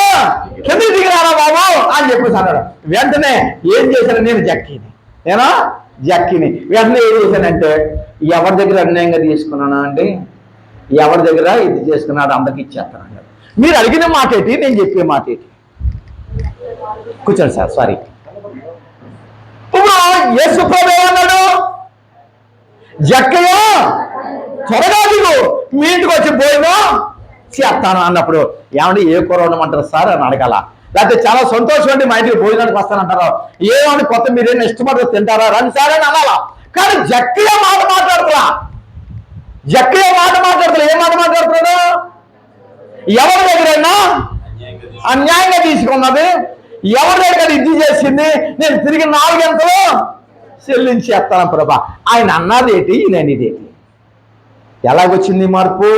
[SPEAKER 1] కిందకి దిగిరారా బాబు అని చెప్పేసి అన్నాడు. వెంటనే ఏం చేశాను, నేను జక్కిని. వెంటనే ఏం చేశానంటే, ఎవరి దగ్గర అన్యాయంగా తీసుకున్నానా అండి, ఎవరి దగ్గర ఇది చేసుకున్నాడు అందరికి ఇచ్చేస్తాను అన్నాడు. మీరు అడిగిన మాట ఏంటి, నేను చెప్పే మాట ఏంటి? కూర్చోండి సార్, సారీ. ఇప్పుడు యేసు ప్రభు ఏమన్నాడు, జక్కయ్య త్వరగా దిగు, మీ ఇంటికి వచ్చి భోజనం చేస్తాను అన్నప్పుడు ఏమంటే ఏ కూర ఉండమంటారు సార్ అని అడగాల, లేకపోతే చాలా సంతోషం అండి మా ఇంటికి భోజనానికి వస్తానంటారు, ఏమని కొత్త మీరేం ఇష్టపడరు తింటారా రండి సార్ అని అనాలా. కానీ జక్కయ్య మాట మాట్లాడుతున్నా, ఏం మాట మాట్లాడుతున్నాడు? ఎవరి దగ్గరైనా అన్యాయంగా తీసుకున్నది, ఎవరి దగ్గర ఇది చేసింది, నేను తిరిగి 4 గంటలు చెల్లించేస్తాను ప్రభా. ఆయన అన్నదేటి, నేను ఇదేటి. ఎలాగొచ్చింది మార్పు?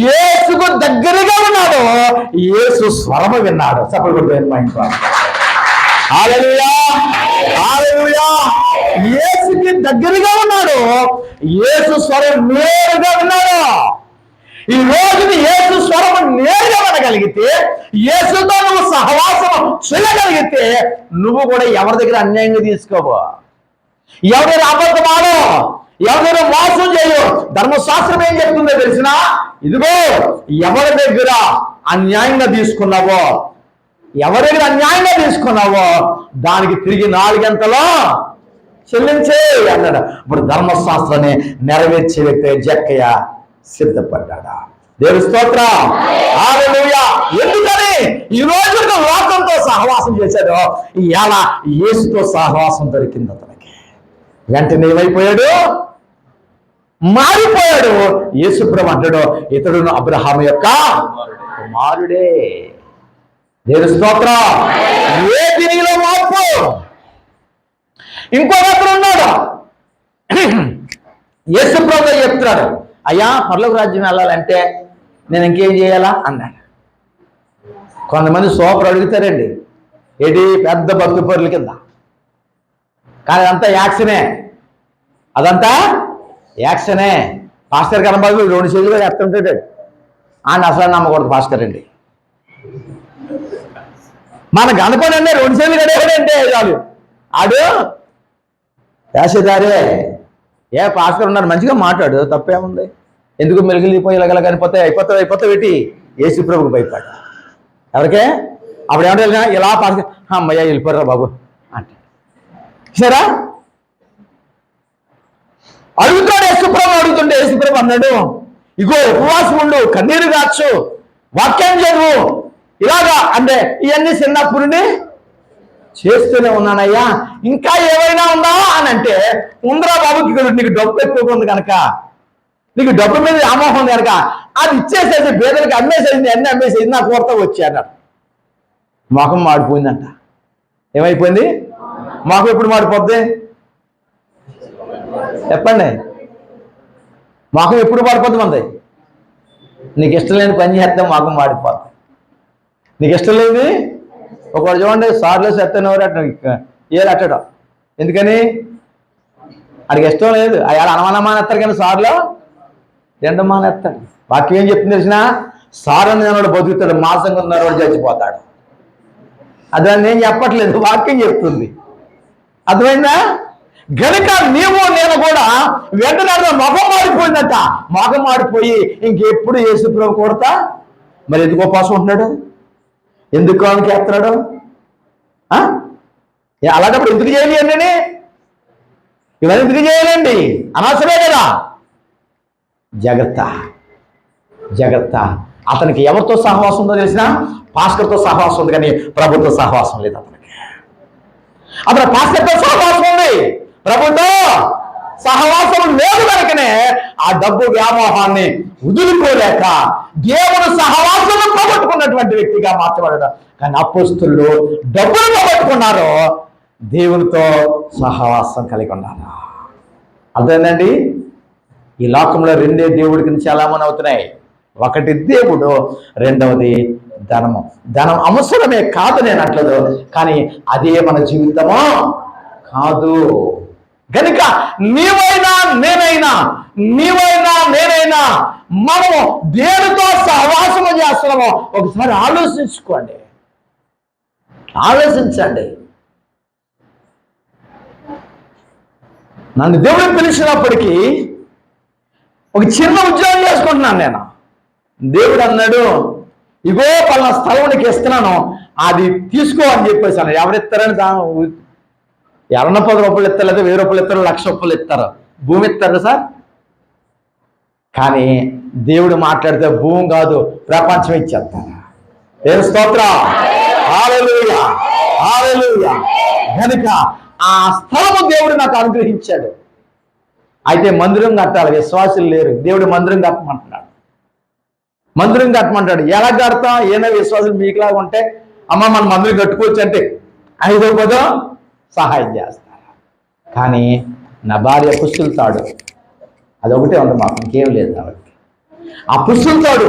[SPEAKER 1] యేసుకు దగ్గరగా ఉన్నాడు, యేసు స్వరము విన్నాడు. చెప్పకూడదు మా ఇంట్లో. హల్లెలూయా, హల్లెలూయా. యేసుకి దగ్గరగా ఉన్నాడు, యేసు స్వరం నేరుగా విన్నాడు. ఈ రోజుని యేసు స్వరము నేరుగా వినగలిగితే, యేసుతో నువ్వు సహవాసం చేయగలిగితే, నువ్వు కూడా ఎవరి దగ్గర అన్యాయంగా తీసుకోవు, ఎవరి దగ్గర అబద్ధమాడు, ఎవరి దగ్గర మోసం చేయు. ధర్మశాస్త్రం ఏం చెప్తుందో తెలిసినా, ఇదిగో ఎవరి దగ్గర అన్యాయంగా తీసుకున్నావో, దానికి తిరిగి 4 గంటలో చెల్లించే అన్నాడు. ఇప్పుడు ధర్మశాస్త్రాన్ని నెరవేర్చే వ్యక్తి జక్కయ్య సిద్ధపడ్డాడా? దేవుని స్తోత్రం, హల్లెలూయా. ఎందుకని ఈ రోజు లోకంతో సహవాసం చేశాడు, ఇవాళ యేసుతో సహవాసం దొరికింది అతనికి. వెంటనే ఏమైపోయాడు? మారిపోయాడు. యేసు ప్రభు అంటాడు, ఇతడును అబ్రహాము యొక్క కుమారుడే. దేవుని స్తోత్రం. ఏది నీలో మార్పు? ఇంకొకరు ఉన్నాడు, యేసు ప్రభు చెప్తున్నాడు, అయ్యా పరలోక రాజ్యం వెళ్ళాలంటే నేను ఇంకేం చేయాలా అన్నాడు. కొంతమంది సోపరు అడుగుతారండి, ఏంటి పెద్ద భక్తి పరుల కింద, కానీ అదంతా యాక్షనే. పాస్టర్ కనబాబు 2 చేతులుగా చెప్తుంటాడు, ఆయన అసలు నమ్మకూడదు పాస్టర్ అండి. మనకు అనుకోనండి 2 సెంట్లు కడేవాడంటే చాలు ఆడు వేసేదారే. ఏ పాస్టర్ ఉన్నాడు మంచిగా మాట్లాడు, తప్పేముంది, ఎందుకు మెలుగులిపోయి ఇలాగలా అయిపోతే పెట్టి యేసు ప్రభువుకు భయపడ ఎవరికే అప్పుడు ఏమంటే ఇలా పాస్ అమ్మయ్య వెళ్ళిపోరా బాబు అంటే సరే అడుగుతాడు. యేసుప్రభు అడుగుతుంటే యేసుప్రభు అన్నాడు, ఇగో ఉపవాసం ఉండు, కన్నీరు కాచు, వాక్యం చదువు, ఇలాగా అంటే ఇవన్నీ చిన్నప్పుడుని చేస్తూనే ఉన్నానయ్యా, ఇంకా ఏమైనా ఉందా అని అంటే ఉందరా బాబుకి, ఇక్కడ నీకు డబ్బు ఎక్కువగా ఉంది కనుక, నీకు డబ్బు మీద వ్యామోహం ఉంది కనుక అది ఇచ్చేసేది, పేదలకి అమ్మేసేది, అన్ని అమ్మేసేది, నా కోరత వచ్చి అన్నాడు. మొఖం మాడిపోయిందంట. ఏమైపోయింది? మొఖం ఎప్పుడు మాడిపోద్ది చెప్పండి? మొఖం ఎప్పుడు మాడిపోద్ది మంది? నీకు ఇష్టం లేని పని చేస్తే మొఖం మాడిపోద్ది. నీకు ఇష్టం లేని ఒకటి చూడండి, సార్లు సెత్తనవరు అట్ట ఏది అట్టడం, ఎందుకని అడిగి ఇష్టం లేదు. అయ్యాడ అనమానమానేస్తారు కానీ సార్లో ఎండమానేస్తాడు. వాక్యం ఏం చెప్తుంది తెలిసిన? సారు అనేవాడు బతుకుతాడు, మాసంగా ఉన్నవాడు చచ్చిపోతాడు. అది నేను చెప్పట్లేదు, వాక్యం చెప్తుంది. అర్థమైందా? గనుక నీవు నేను కూడా వెంటనే మొఖం మాడిపోయిందట. మొఖం మాడిపోయి ఇంకెప్పుడు యేసు ప్రభు కొడతా. మరి ఎందుకు ఉపవాసం ఉంటున్నాడు? ఎందుకు కానికి ఎత్తున్నాడు? అలాంటప్పుడు ఎందుకు చేయాలి అండి? ఇవన్నీ ఎందుకు చేయాలండి? అనవసరమే కదా. జాగ్రత్త జాగ్రత్త. అతనికి ఎవరితో సహవాసం ఉందో తెలిసిన? పాస్టర్తో సహవాసం ఉంది, కానీ ప్రభుత్వ సహవాసం లేదు అతనికి. అతను పాస్టర్తో సహవాసం ఉంది, ప్రభుత్వ సహవాసం లేదు కనుకనే ఆ డబ్బు వ్యామోహాన్ని వదులుకోలేక దేవుడు సహవాసం పోగొట్టుకున్నటువంటి వ్యక్తిగా మార్చబడ్డాడు. కానీ అపోస్తులు డబ్బులు పోగొట్టుకున్నారు, దేవునితో సహవాసం కలిగి ఉన్నారు. అర్థమైందండి? ఈ లోకంలో 2 దేవుడికి చాలామంది అవుతున్నాయి. ఒకటి దేవుడు, రెండవది ధనము. ధనం అవసరమే కాదు నేను అంటలేదు, కానీ అదే మన జీవితమో కాదు. కనుక నీవైనా నేనైనా మనము దేనితో సహవాసము చేస్తున్నామో ఒకసారి ఆలోచించుకోండి, ఆలోచించండి. నన్ను దేవుడు పిలిచినప్పటికీ ఒక చిన్న ఉద్యోగం చేసుకుంటున్నాను నేను. దేవుడు అన్నాడు, ఇగో పలానా స్థలం నీకు ఇస్తున్నాను, అది తీసుకో అని చెప్పేసాను. ఎవరిస్తారని ఎవరన్నా 10 రూపాయలు ఇస్తారు, లేదా 1000 రూపాయలు ఇస్తారు, 1,00,000 రూపాయలు ఇస్తారు, భూమి ఇస్తారు సార్. కానీ దేవుడు మాట్లాడితే భూమి కాదు, ప్రపంచం ఇచ్చేస్తాను. దేవుని స్తోత్రం, హల్లెలూయా హల్లెలూయా. కనుక ఆ స్థలము దేవుడు నాకు అనుగ్రహించాడు. అయితే మందిరం కట్టాలి, విశ్వాసులు లేరు. దేవుడు మందిరం కట్టమంటున్నాడు, మందిరం కట్టమంటాడు. ఎలా కడతాం? ఏమైనా విశ్వాసులు మీకులాగా ఉంటే అమ్మ మన మందిరం కట్టుకోవచ్చు అంటే 5వ పదం సహాయం చేస్తారు. కానీ నా భార్య పుస్తుల తాడు, అదొకటే ఉంది మాకు, ఇంకేం లేదు. కాబట్టి ఆ పుస్తుల తాడు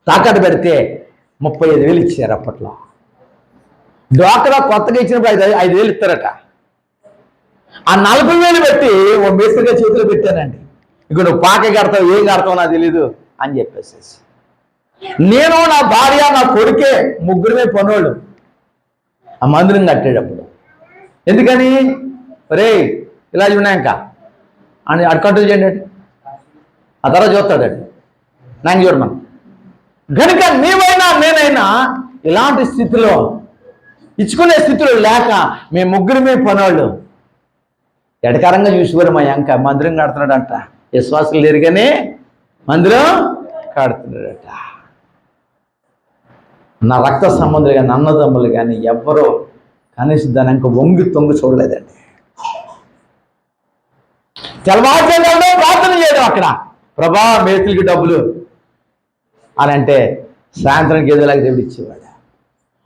[SPEAKER 1] తాకట్టు పెడితే 35,000 ఇచ్చారు అప్పట్లో. డ్వాక్రా కొత్తగా ఇచ్చినప్పుడు 5,000 ఇస్తారట. ఆ 40,000 పెట్టి ఓ మేస్త్రిగా చేతిలో పెట్టానండి. ఇక నువ్వు పాక కడతావు, ఏం కడతావు నాకు తెలీదు అని చెప్పేసి, నేను నా భార్య నా కొడుకే ముగ్గురమే పనోళ్ళు ఆ మందిరం కట్టేటప్పుడు. ఎందుకని? రే ఇలా ఉన్నాయంక అని అడుకంటూ చేయండి, ఆ తర్వాత చూస్తాడండి, నాకు చూడమను. కనుక నేనైనా ఇలాంటి స్థితిలో, ఇచ్చుకునే స్థితిలో లేక మేము ముగ్గురమే పనోళ్ళు ఎడకారంగా చూసేవారు. మా అంక మందిరం కడుతున్నాడంట, విశ్వాసులు లేరు కానీ మందిరం కడుతున్నాడట. నా రక్త సంబంధులు కానీ అన్నదమ్ములు కానీ ఎవ్వరూ కనీసం దాని అంక వంగి తొంగి చూడలేదండి. తెల్లవారుజామున ప్రార్థన చేయడం అక్కడ, ప్రభా మేతులకి డబ్బులు అని అంటే సాయంత్రానికి ఏదోలాగా దేవుడు ఇచ్చేవాడు.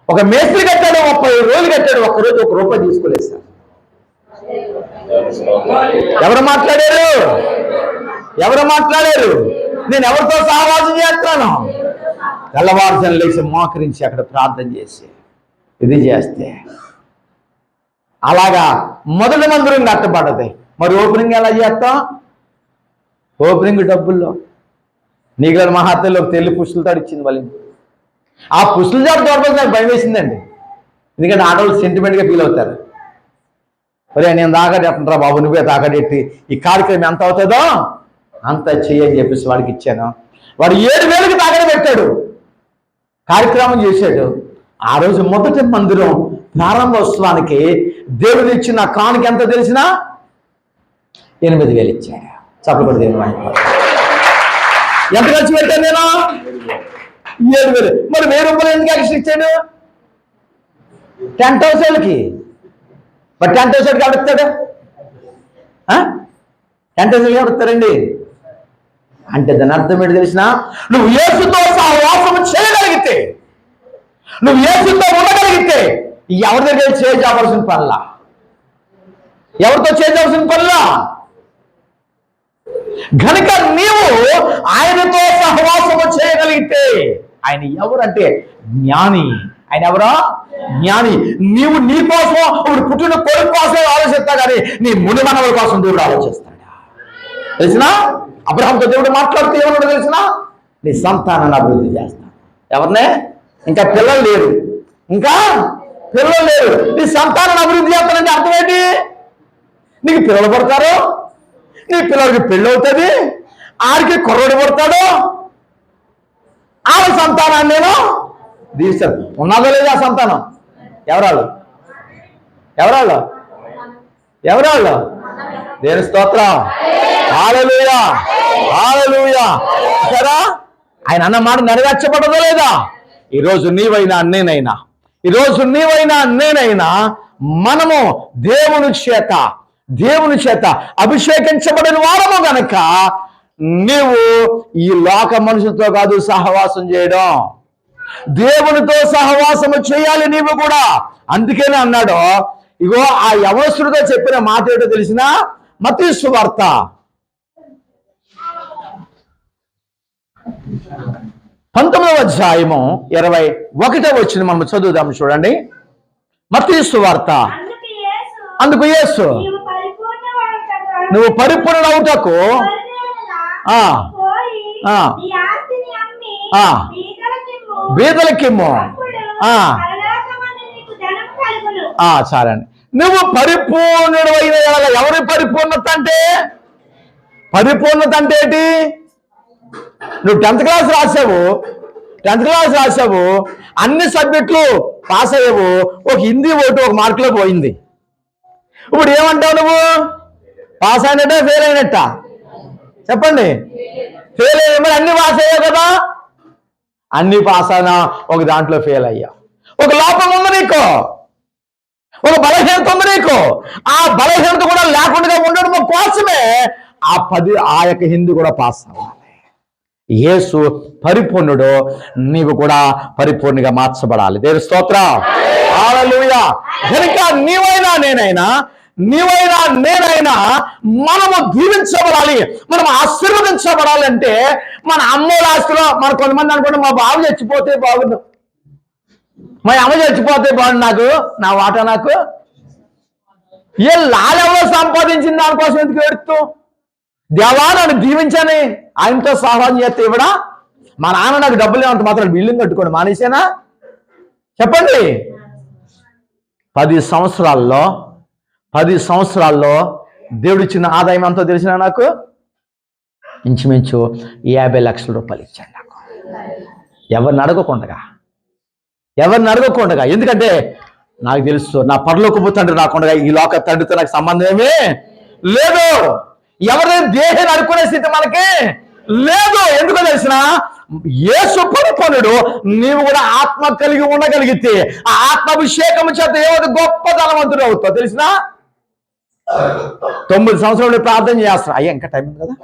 [SPEAKER 1] ఒక మేస్త్రి కట్టాడు, 30 రోజులు కట్టాడు, ఒక్కరోజు 1 రూపాయి తీసుకోలేదు సార్. ఎవరు మాట్లాడారు? నేను ఎవరితో సహవాసం చేస్తాను? తెల్లవారుజామున లేచి మోకరించి అక్కడ ప్రార్థన చేసి ఇది చేస్తే అలాగా మొదటి మందిరం కట్టబడ్డది. మరి ఓపెనింగ్ ఎలా చేస్తాం? ఓపెనింగ్ డబ్బుల్లో నీకు మహాత్మలో తెల్లి పుష్టులతో ఇచ్చింది వాళ్ళు. ఆ పుస్తుల జాబ్ చూడబోతే నాకు భయం వేసిందండి. ఎందుకంటే ఆడవాళ్ళు సెంటిమెంట్గా ఫీల్ అవుతారు. ఒరే నేను తాకడెట్టరా బాబు, నువ్వే తాకడెట్టి ఈ కార్యక్రమం ఎంత అవుతుందో అంత చెయ్యని చెప్పేసి వాడికి ఇచ్చాను. వాడు 7,000కి తాకడ పెట్టాడు, కార్యక్రమం చేశాడు. ఆ రోజు మొదటి మందిరం ప్రారంభోత్సవానికి దేవుడు ఇచ్చిన కానుక ఎంత తెలిసినా 8,000 ఇచ్చాడు. చప్పటి దేవుడు ఎంత ఖర్చు పెట్టాను నేను? 7,000. మరి 1,000 రూపాయలు ఎందుకు ఎక్స్ట్రా ఇచ్చాడు? టెంట్ హౌస్ వాళ్ళకి. మరి టెంట్ హౌస్ వాళ్ళకి ఎవడుతాడు? టెంట్ హౌస్ వాళ్ళకి ఎవడుతారండి? అంటే దాని అర్థం ఏంటి తెలిసిన? నువ్వు యేసుతో సహవాసం చేయగలిగితే, నువ్వు యేసుతో ఉండగలిగితే ఎవరి దగ్గర చేయవలసిన పనులా, ఎవరితో చేయవలసిన పనులా. గనుక నీవు ఆయనతో సహవాసము చేయగలిగితే, ఆయన ఎవరంటే జ్ఞాని. ఆయన ఎవరో జ్ఞాని. నీవు నీ కోసం, ఇప్పుడు పుట్టిన కొడుకు కోసం ఆలోచిస్తా కానీ నీ ముని మనవుల కోసం దేవుడు ఆలోచిస్తాడు. తెలిసినా? అబ్రహాంతో దేవుడు మాట్లాడుతూ ఏమన్నాడు తెలిసినా? నీ సంతానాన్ని అభివృద్ధి చేస్తాను. ఎవరినే? ఇంకా పిల్లలు లేరు, నీ సంతానాన్ని అభివృద్ధి చేస్తానంటే అర్థం ఏంటి? నీకు పిల్లలు పడతారు, నీ పిల్లలకి పెళ్ళి అవుతుంది, ఆడికి కుర్రోడు పడతాడు, ఆడ సంతానాన్ని నేను దీవిస్తాను. ఉన్నదో లేదా ఆ సంతానం? ఎవరాళ్ళు? దేని స్తోత్రం. హల్లెలూయా, హల్లెలూయా. సరే, ఆయన అన్న మాట నెరవేర్చబడదో లేదా? ఈరోజు నీవైనా నేనైనా మనము దేవుని చేత అభిషేకించబడిన వారము గనక నీవు ఈ లోక మనుషులతో కాదు సహవాసం చేయడం, దేవునితో సహవాసము చేయాలి నీవు కూడా. అందుకనే అన్నాడు, ఇగో ఆ యవనస్తుడితో చెప్పిన మాట ఏంటో తెలిసిన? మత్తయి సువార్త 19వ అధ్యాయము 21వ వచనం మనం చదువుదాం. చూడండి, మత్తయి సువార్త. అందుకు యేసు, నువ్వు పరిపూర్ణుడవుటకు బీదలకిమ్ము. చాలండి. నువ్వు పరిపూర్ణుడు అయిన ఎవరి పరిపూర్ణత అంటే? పరిపూర్ణత అంటే ఏంటి? నువ్వు 10th క్లాస్ రాసావు, అన్ని సబ్జెక్టులు పాస్ అయ్యావు, ఒక హిందీ ఒకటి 1 మార్కులో పోయింది. ఇప్పుడు ఏమంటావు నువ్వు? పాస్ అయినట్ట ఫెయిల్ అయినట్ట? చెప్పండి. ఫెయిల్ అయ్యా. మరి అన్ని పాస్ అయ్యావు కదా? అన్ని పాస్ అయినా ఒక దాంట్లో ఫెయిల్ అయ్యా. ఒక లోపం ఉంది నీకు, ఒక బలహీనత ఉంది నీకు. ఆ బలహీనత కూడా లేకుండా ఉండడం కోసమే ఆ యొక్క హిందీ కూడా పాస్ అవ్వాలి. యేసు పరిపూర్ణుడు, నీవు కూడా పరిపూర్ణంగా మార్చబడాలి. దేవుని స్తోత్రం. హల్లెలూయా. కనుక నీవైనా నేనైనా మనము దీవించబడాలి, మనం ఆశీర్వదించబడాలి. అంటే మన అమ్మోళ్ళ ఆస్తిలో మన కొంతమంది అనుకుంటే మా బాబు చచ్చిపోతే బాగుండు, మా అమ్మ చచ్చిపోతే బాగుండు, నా వాటా నాకు. ఏ లాలెవరో సంపాదించిన దానికోసం ఎందుకు ఏడుతూ? దేవా నన్ను దీవించని ఆయనతో సహవాసం చేస్తే ఇవ్వడా? మా నాన్న నాకు డబ్బులు ఏమంత మాత్రం బిల్డింగ్ కట్టుకోండి మానేసేనా? చెప్పండి. 10 సంవత్సరాల్లో దేవుడు ఇచ్చిన ఆదాయం అంతా తెలిసినా నాకు ఇంచుమించు 50 లక్షల రూపాయలు ఇచ్చాడు నాకు, ఎవరిని అడగకుండా. ఎందుకంటే నాకు తెలుసు నా పరలోకపు తండ్రి రాకుండా ఈ లోక తండ్రితో నాకు సంబంధమే లేదు. ఎవరైనా దేహాన్ని అనుకునే స్థితి మనకి లేదు. ఎందుకో తెలిసిన? యేసు పరిపూర్ణుడు. నీవు కూడా ఆత్మ కలిగి ఉండగలిగితే ఆ ఆత్మాభిషేకం చేత ఏదో గొప్ప ధనవంతుడు అవుతావు. తెలిసిన? 9 సంవత్సరాలు ప్రార్థన చేస్తా. అయ్యా ఇంకా టైం ఉంది కదా.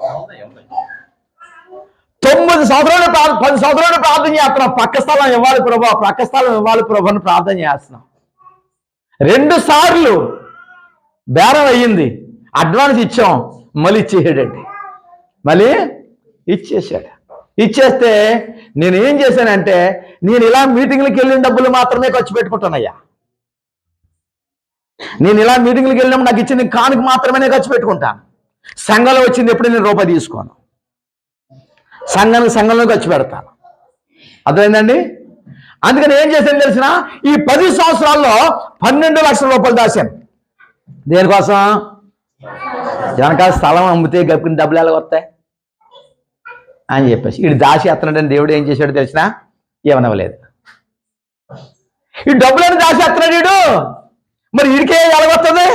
[SPEAKER 1] 9 సంవత్సరాలు 10 సంవత్సరాలు ప్రార్థన చేస్తున్నాం. పక్క స్థలం ఇవ్వాలి ప్రభా అని ప్రార్థన చేస్తున్నాం. 2 సార్లు బేరం అయ్యింది, అడ్వాన్స్ ఇచ్చాం, మళ్ళీ ఇచ్చేస్తే నేను ఏం చేశానంటే, నేను ఇలా మీటింగ్లకు వెళ్ళిన డబ్బులు మాత్రమే ఖర్చు పెట్టుకుంటానయ్యా. నేను ఇలా మీటింగ్లకు వెళ్ళినప్పుడు నాకు ఇచ్చిన కానుక మాత్రమే ఖర్చు పెట్టుకుంటాను. సంఘంలో వచ్చింది ఎప్పుడు నేను రూపాయి తీసుకోను. సంఘంలో ఖర్చు పెడతాను. అర్థమైందండి? అందుకని ఏం చేశాను తెలిసిన ఈ 10 సంవత్సరాల్లో 12 లక్షల రూపాయలు దాశాను. దేనికోసం? వెనకాల స్థలం అమ్మితే గప్పిన డబ్బులు ఎలా వస్తాయి అని చెప్పేసి వీడు దాచి ఎత్తనాడని దేవుడు ఏం చేశాడు తెలిసిన? ఏమనవలేదు. ఈ డబ్బులని దాచి ఎత్తనాడు వీడు. మరి వీడికే ఎలా వస్తుంది?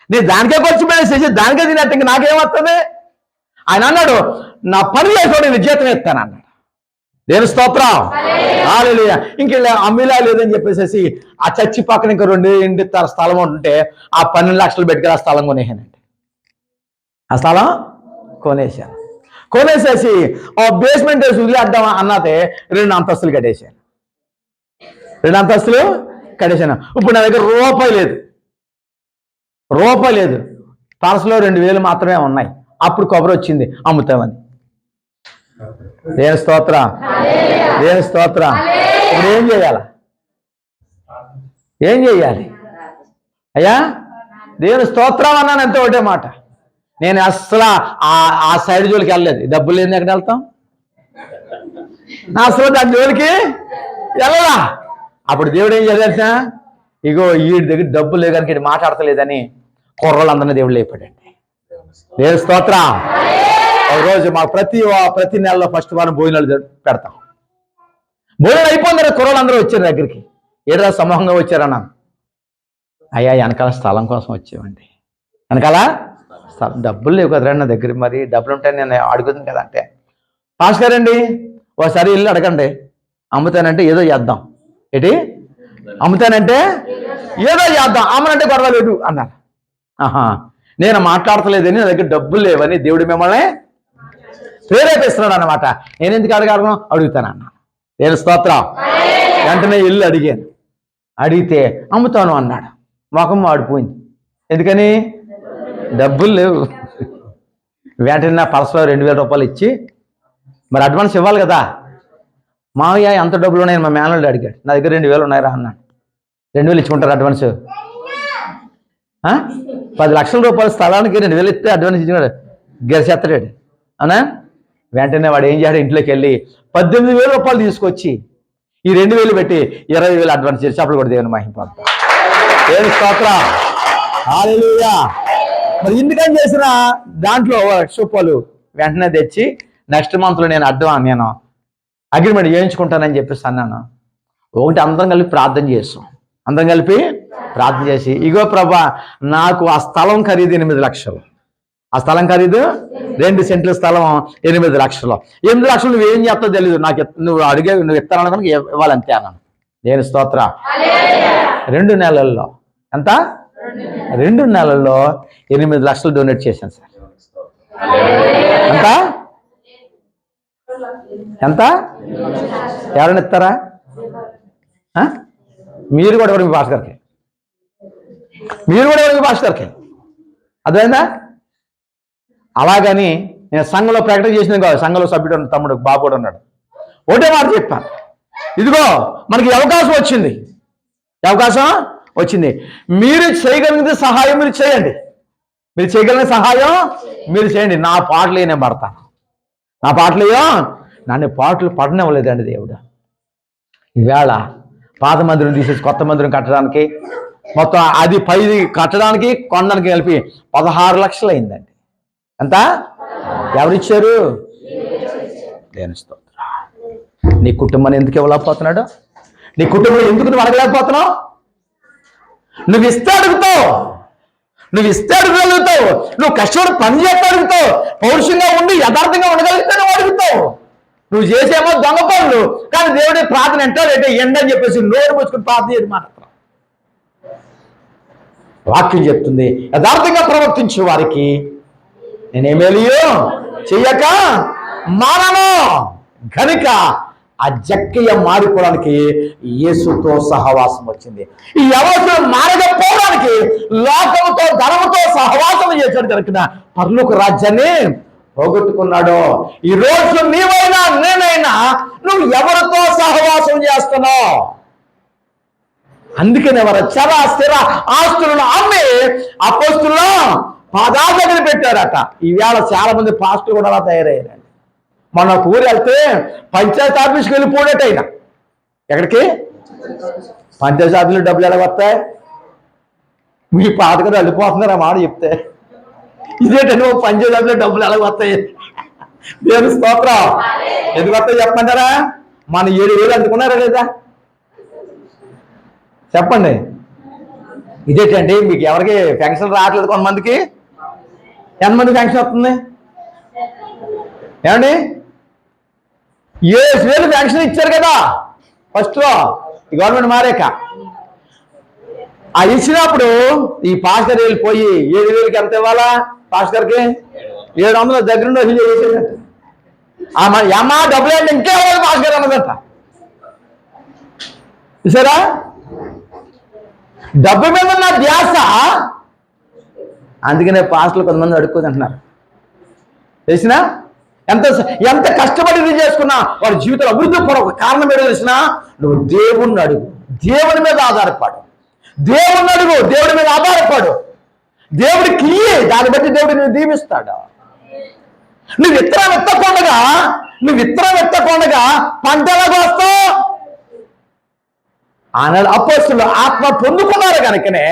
[SPEAKER 1] నేను దానికే ఖర్చు చేసి దానికే తినేట్టు ఇంక నాకేమొస్తుంది? ఆయన అన్నాడు, నా పని చేసాడు నేను జీతం ఇస్తాను అన్నాడు. దేవుని స్తోత్రం. హల్లెలూయా. ఇంక అమ్మిలా లేదని చెప్పేసి ఆ చర్చి పక్కన ఇంకా 2 ఇంటి స్థలం ఉంటుంటే ఆ 12 లక్షలు పెట్టుకుని ఆ స్థలం కొనేసానండి. ఆ స్థలం కొనేసేసి బేస్మెంట్ వేసి వదిలేద్దాం అన్నదే 2 అంతస్తులు కట్టేశాను. 2 అంతస్తులు కట్టేశాను. ఇప్పుడు నా దగ్గర రూపాయి లేదు. పర్సులో 2,000 మాత్రమే ఉన్నాయి. అప్పుడు కొబ్బరి వచ్చింది అమ్ముతామని. దేవుని స్తోత్రం. ఇప్పుడు ఏం చేయాలి అయ్యా? దేవుని స్తోత్రం అన్నాను అంతే, ఒకటే మాట. నేను అస్సలు ఆ సైడ్ జోలికి వెళ్ళలేదు. డబ్బులు లేని ఎక్కడ వెళ్తాం? నా అసలు దాని జోలికి వెళ్ళలా. అప్పుడు దేవుడు ఏం చేయాల్సిన? ఇగో వీడి దగ్గర డబ్బులు లేదు కనుక మాట్లాడతలేదని కుర్రోళ్ళందరినీ దేవుడు లేపాడండి. దేవుని స్తోత్రం. ఒక రోజు మాకు ప్రతి నెలలో ఫస్ట్ వారం భోజనాలు పెడతాం. భోజనాలు అయిపోయిన తర్వాత కుర్రోళ్ళందరూ వచ్చారు దగ్గరికి. ఏదో సమూహంగా వచ్చారన్నాను. అయ్యా వెనకాల స్థలం కోసం వచ్చామండి. వెనకాల డబ్బులు లేవు కదరా నా దగ్గర, మరి డబ్బులు ఉంటాయి నేను అడుగుతుంది కదా అంటే, పాస్ గారండి ఒకసారి ఇల్లు అడగండి, అమ్ముతానంటే ఏదో చేద్దాం. అమ్ముతానంటే ఏదో చేద్దాం, అమ్మనంటే గొడవలేదు అన్నారు. నేను మాట్లాడతలేదని, నా దగ్గర డబ్బులు లేవని దేవుడు మిమ్మల్ని ప్రేరేపిస్తున్నాడు అన్నమాట. నేను ఎందుకు అడుగుతానన్న. నేను స్తోత్రం. వెంటనే ఇల్లు అడిగాను. అడిగితే అమ్ముతాను అన్నాడు. ముఖం మాడిపోయింది. ఎందుకని? డబ్బులు లేవు. వెంటనే నా పర్సులో 2,000 రూపాయలు ఇచ్చి, మరి అడ్వాన్స్ ఇవ్వాలి కదా. మావయ్య ఎంత డబ్బులు ఉన్నాయని మా మేనల్ని అడిగాడు. నా దగ్గర 2,000 ఉన్నాయరా అన్నాడు. 2,000 ఇచ్చుకుంటారు అడ్వాన్స్? 10 లక్షల రూపాయల స్థలానికి 2,000 ఇస్తే అడ్వాన్స్ ఇచ్చినాడు. గెలిచేస్తాడు అవునా? వెంటనే వాడు ఏం చేయాడు, ఇంట్లోకి వెళ్ళి 18,000 రూపాయలు తీసుకొచ్చి ఈ 2,000 పెట్టి 20,000 అడ్వాన్స్ చేసి అప్పుడు కూడా దేవుని మహింపడతాం. దేవుని స్తోత్రం. హల్లెలూయా. మరి ఇందుకని చేసిన దాంట్లో 1,00,000 రూపాయలు వెంటనే తెచ్చి నెక్స్ట్ మంత్లో నేను అగ్రిమెంట్ చేయించుకుంటానని చెప్పేసి అన్నాను. ఒకటి అందరం కలిపి ప్రార్థన చేసి ఇగో ప్రభా, నాకు ఆ స్థలం ఖరీదు 8 లక్షలు. ఆ స్థలం ఖరీదు 2 సెంట్ల స్థలం 8 లక్షలు. 8 లక్షలు నువ్వేం చేస్తావు తెలీదు నాకు, నువ్వు ఇస్తాననుకనుక ఇవ్వాలంతే అన్నాను. నేను స్తోత్ర. 2 నెలల్లో ఎంత? 2 నెలల్లో 8 లక్షలు డొనేట్ చేశాను సార్. ఎంత? ఎవరైనా ఇస్తారా? మీరు కూడా ఎవరు? మీ భాష గారికి అదేందా? అలాగని నేను సంఘంలో ప్రకటన చేసిన కాదు. సంఘంలో సభ్యుడు తమ్ముడు బాబు కూడా ఉన్నాడు. ఒకటే మాట చెప్పాను, ఇదిగో మనకి అవకాశం వచ్చింది. మీరు చేయగలిగిన సహాయం మీరు చేయండి. నా పాటలు నేను పడతాను. నన్ను పాటలు పడనివ్వలేదండి దేవుడు. ఈవేళ పాత మందిరం తీసేసి కొత్త మందిరం కట్టడానికి మొత్తం అది 10 కట్టడానికి కొనడానికి కలిపి 16 లక్షలు అయిందండి. ఎంత? ఎవరిచ్చారు? దేవుని స్తోత్రం. నీ కుటుంబాన్ని ఎందుకు ఇవ్వలేకపోతున్నాడు? నీ కుటుంబం ఎందుకు నువ్వు అడగలేకపోతున్నావు? నువ్వు ఇస్తే అడుగుతావు, నువ్వు కష్టపడి పని చేస్తే అడుగుతావు, పౌరుషంగా ఉండి యథార్థంగా ఉండగలిగితే నువ్వు అడుగుతావు. నువ్వు చేసేమో దొంగ పనులు, కానీ దేవుడి ప్రార్థన ఎంటాడంటే ఎండని చెప్పేసి నోరు మూసుకుని ప్రార్థన చేయడం మాట్లాడుతున్నావు. వాక్యం చెప్తుంది, యథార్థంగా ప్రవర్తించే వారికి నేనేమేలియో చెయ్యక మానను. కనుక ఆ జక్కయ్య మారిపోవడానికి యేసుతో సహవాసం వచ్చింది. ఈ అవసరం మారకపోవడానికి లోకంతో ధనముతో సహవాసం చేశాడు కనుక పరలోక రాజ్యాన్ని పోగొట్టుకున్నాడు. ఈ రోజు నీవైనా నేనైనా నువ్వు ఎవరితో సహవాసం చేస్తున్నావు? అందుకని ఎవరు చర స్థిర ఆస్తులను అమ్మి అపోస్తులను పాదాల దగ్గర పెట్టారట. ఈవేళ చాలా మంది పాస్టర్లు కూడా అలా తయారయ్యారండి. మన ఊరు వెళ్తే పంచాయతీ ఆఫీస్కి వెళ్ళిపోయేటైనా ఎక్కడికి? పంచాయతీ ఆఫీసులో డబ్బులు ఎలా వస్తాయి? మీ పాతకం వెళ్ళిపోతున్నారు ఆ మాట చెప్తే. ఇదేంటంటే పంచాయతీ ఆఫీసులో డబ్బులు ఎలా వస్తాయి? దేవుని స్తోత్రం. ఎందుకు వస్తాయి చెప్పమంటారా? మన 7,000 అందుకున్నారా లేదా చెప్పండి. ఇదేంటండి మీకు ఎవరికి పెన్షన్ రావట్లేదు? కొంతమందికి. ఎంతమందికి పెన్షన్ వస్తుంది ఏమండి? 7,000 పెన్షన్ ఇచ్చారు కదా ఫస్ట్లో ఈ గవర్నమెంట్ మారాక. ఆ ఇచ్చినప్పుడు ఈ పాస్టర్ వెళ్ళిపోయి 7,000కి ఎంత ఇవ్వాలా? పాస్టర్కి 700 దగ్గర నుండి వసూలు చేసేదంట. అమ్మా డబ్బులు అంటే ఇంకే ఇవ్వాలి పాస్టర్ అన్నదంట. చూసారా? డబ్బు మీద ఉన్న ధ్యాస. అందుకనే పాస్టర్లు కొంతమంది అడుక్కోదంటున్నారు. తెలిసినా ఎంత ఎంత కష్టపడి ఇది చేసుకున్నా వాడి జీవితంలో అభివృద్ధి ఒక కారణం ఏదో తెలిసినా, నువ్వు దేవుణ్ణి అడుగు, దేవుని మీద ఆధారపడు. దేవుణ్ణి అడుగు, దేవుడి మీద ఆధారపడు. దేవుడికి దాన్ని బట్టి దేవుడు నువ్వు దీవిస్తాడు. నువ్వు విత్తనం ఎత్తకుండగా పంట ఎలాగ వస్తావు? ఆనాడు అపోస్తులు ఆత్మ పొందుకున్నారు కనుకనే